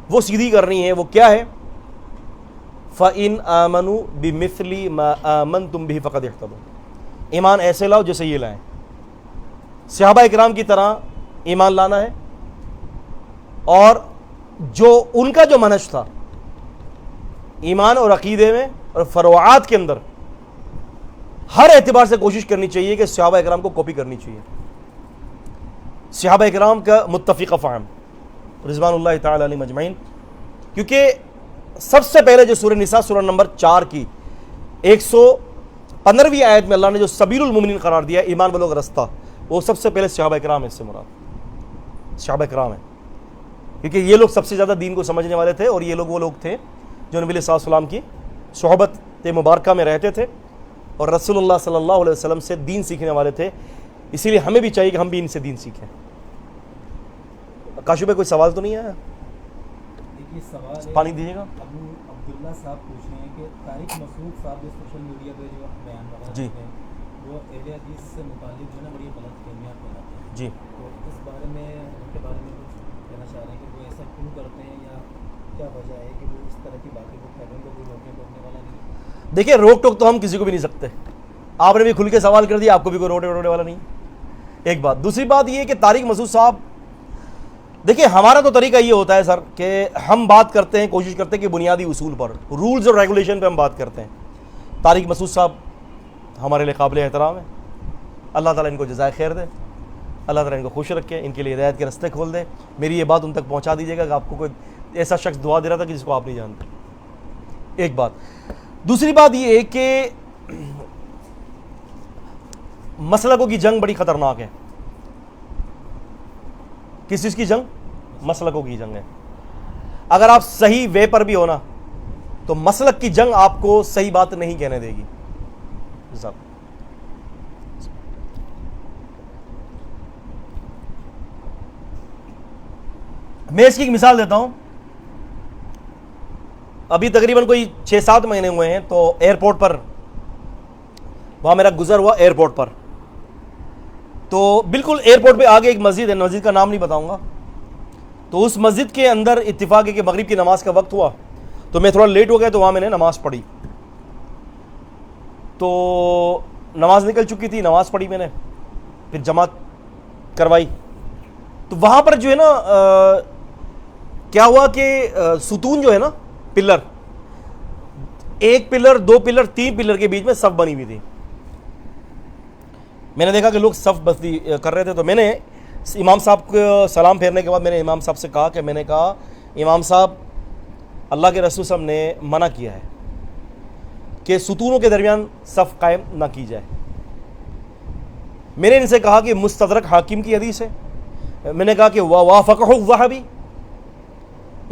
وہ سیدھی کرنی ہے، وہ کیا ہے؟ فَإِنْ آمَنُوا بِمِثْلِ مَا آمَنْتُمْ بِهِ فَقَدِ اهْتَدَوْا، ایمان ایسے لاؤ جیسے یہ لائیں، صحابہ اکرام کی طرح ایمان لانا ہے، اور جو ان کا جو منہج تھا ایمان اور عقیدے میں اور فروعات کے اندر، ہر اعتبار سے کوشش کرنی چاہیے کہ صحابہ اکرام کو کاپی کرنی چاہیے، صحابہ اکرام کا متفق فہم رضوان اللہ تعالی علیہم اجمعین۔ کیونکہ سب سے پہلے جو سورہ نساء سورہ نمبر 4 کی 115ویں آیت میں اللہ نے جو سبیل المؤمنین قرار دیا، ایمان والوں کا رستہ، وہ سب سے پہلے صحابہ اکرام ہے، اس سے مراد صحابہ اکرام ہیں، کیونکہ یہ لوگ سب سے زیادہ دین کو سمجھنے والے تھے، اور یہ لوگ وہ لوگ تھے جو نبی صلی اللہ علیہ وسلم کی صحبت مبارکہ میں رہتے تھے اور رسول اللہ صلی اللہ علیہ وسلم سے دین سیکھنے والے تھے۔ اسی لیے ہمیں بھی چاہیے کہ ہم بھی ان سے دین سیکھیں۔ کاشو پہ کوئی سوال تو نہیں ہے؟ دیکھیے سوال پانی دیجیے گا۔ ابو عبداللہ صاحب پوچھ رہے ہیں کہ طارق مسعود صاحب جو سوشل میڈیا پہ جو بیان وغیرہ جی کرتے ہیں، وہ اہل حدیث سے متعلق جو ہے نا بڑی غلط فہمیاں پھیلاتے ہیں، جی، تو اس بارے میں ان کے بارے میں کچھ کہنا چاہ رہے ہیں کہ وہ ایسا کیوں کرتے ہیں، یا کیا وجہ ہے کہ وہ اس طرح کی باتیں کو پھیلنے کو کوئی روکنے ٹوکنے والا نہیں؟ دیکھیں روک ٹوک تو ہم کسی کو بھی نہیں سکتے، آپ نے بھی کھل کے سوال کر دیا، آپ کو بھی کوئی روکنے والا نہیں، ایک بات۔ دوسری بات یہ کہ طارق مسعود صاحب، دیکھیں ہمارا تو طریقہ یہ ہوتا ہے سر کہ ہم بات کرتے ہیں، کوشش کرتے ہیں کہ بنیادی اصول پر، رولز اور ریگولیشن پہ ہم بات کرتے ہیں۔ طارق مسعود صاحب ہمارے لیے قابل احترام ہے، اللہ تعالیٰ ان کو جزائے خیر دے، اللہ تعالیٰ ان کو خوش رکھے، ان کے لیے ہدایت کے راستے کھول دے۔ میری یہ بات ان تک پہنچا دیجیے گا کہ آپ کو کوئی ایسا شخص دعا دے رہا تھا کہ جس کو آپ نہیں جانتے، ایک بات۔ دوسری بات یہ ہے کہ مسلکوں کی جنگ بڑی خطرناک ہے۔ کس چیز کی جنگ؟ مسلکوں کی جنگ ہے۔ اگر آپ صحیح وے پر بھی ہونا تو مسلک کی جنگ آپ کو صحیح بات نہیں کہنے دے گی۔ میں اس کی ایک مثال دیتا ہوں۔ ابھی تقریباً کوئی 6-7 مہینے ہوئے ہیں، تو ایئرپورٹ پر وہاں میرا گزر ہوا، ایئرپورٹ پر، تو بالکل ایئرپورٹ پہ آگے ایک مسجد ہے، مسجد کا نام نہیں بتاؤں گا، تو اس مسجد کے اندر اتفاق ہے کہ مغرب کی نماز کا وقت ہوا، تو میں تھوڑا لیٹ ہو گیا، تو وہاں میں نے نماز پڑھی، تو نماز نکل چکی تھی، نماز پڑھی میں نے، پھر جماعت کروائی، تو وہاں پر جو ہے نا کیا ہوا کہ ستون جو ہے نا، پلر، 1 پلر 2 پلر 3 پلر کے بیچ میں صف بنی ہوئی تھی۔ میں نے دیکھا کہ لوگ صف بستی کر رہے تھے، تو میں نے امام صاحب کو سلام پھیرنے کے بعد میں نے امام صاحب سے کہا کہ میں نے کہا امام صاحب، اللہ کے رسول صاحب نے منع کیا ہے کہ ستونوں کے درمیان صف قائم نہ کی جائے۔ میں نے ان سے کہا کہ مستدرک حاکم کی حدیث ہے، میں نے کہا کہ وافقہ الذھبی،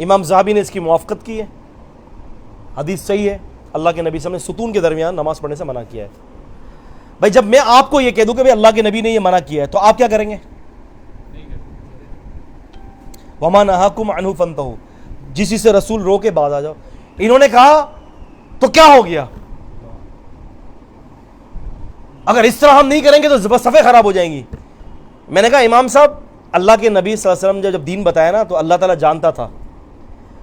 امام ذھبی نے اس کی موافقت کی ہے، حدیث صحیح ہے، اللہ کے نبی صلی اللہ علیہ وسلم نے ستون کے درمیان نماز پڑھنے سے منع کیا ہے۔ بھائی جب میں آپ کو یہ کہہ دوں کہ اللہ کے نبی نے یہ منع کیا ہے، تو آپ کیا کریں گے؟ وَمَا نَهَاكُمْ عَنْهُ فَانْتَهُوا، جس چیز سے رسول رو کے بعد آ جاؤ۔ انہوں نے کہا تو کیا ہو گیا؟ اگر اس طرح ہم نہیں کریں گے تو صفیں خراب ہو جائیں گی۔ میں نے کہا امام صاحب، اللہ کے نبی صلی اللہ علیہ وسلم جب دین بتایا نا، تو اللہ تعالیٰ جانتا تھا۔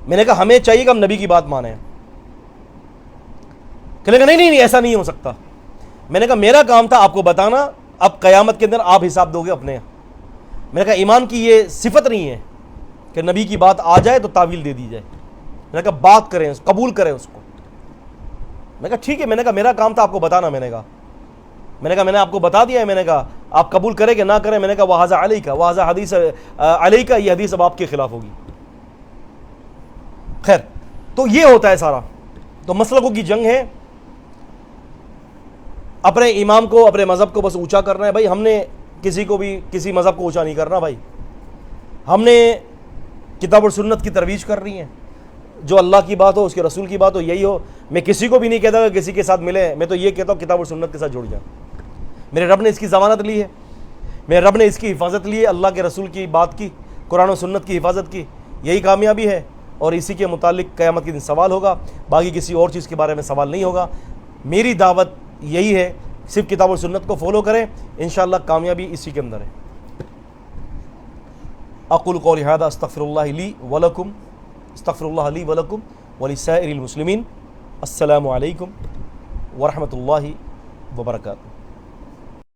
میں نے کہا ہمیں چاہیے کہ ہم نبی کی بات مانیں۔ کہنے لگا نہیں ایسا نہیں ہو سکتا۔ میں نے کہا میرا کام تھا آپ کو بتانا، اب قیامت کے اندر آپ حساب دو گے اپنے۔ میں نے کہا ایمان کی یہ صفت نہیں ہے کہ نبی کی بات آ جائے تو تعویل دے دی جائے۔ میں نے کہا بات کریں، قبول کریں اس کو۔ میں نے کہا ٹھیک ہے، میں نے کہا میرا کام تھا آپ کو بتانا۔ میں نے کہا میں نے آپ کو بتا دیا ہے، میں نے کہا آپ قبول کریں کہ نہ کریں۔ میں نے کہا وہذا علیکہ، وہذا حدیث علیکہ، یہ حدیث اب آپ کے خلاف ہوگی۔ خیر، تو یہ ہوتا ہے سارا۔ تو مسلکوں کی جنگ ہے، اپنے امام کو، اپنے مذہب کو بس اونچا کرنا ہے۔ بھائی ہم نے کسی کو بھی کسی مذہب کو اونچا نہیں کرنا، بھائی ہم نے کتاب اور سنت کی ترویج کر رہی ہیں، جو اللہ کی بات ہو، اس کے رسول کی بات ہو، یہی ہو۔ میں کسی کو بھی نہیں کہتا کہ کسی کے ساتھ ملے، میں تو یہ کہتا ہوں کتاب اور سنت کے ساتھ جڑ جائیں۔ میرے رب نے اس کی ضمانت لی ہے میرے رب نے اس کی حفاظت لی ہے، اللہ کے رسول کی بات کی، قرآن و سنت کی حفاظت کی، یہی کامیابی ہے، اور اسی کے متعلق قیامت کے دن سوال ہوگا، باقی کسی اور چیز کے بارے میں سوال نہیں ہوگا۔ میری دعوت یہی ہے، صرف کتاب و سنت کو فالو کریں، انشاءاللہ کامیابی اسی کے اندر ہے۔ اقول قولی ھذا استغفر اللہ لی ولکم، استغفر اللہ لی ولکم ولسائر المسلمین۔ السلام علیکم ورحمۃ اللہ وبرکاتہ۔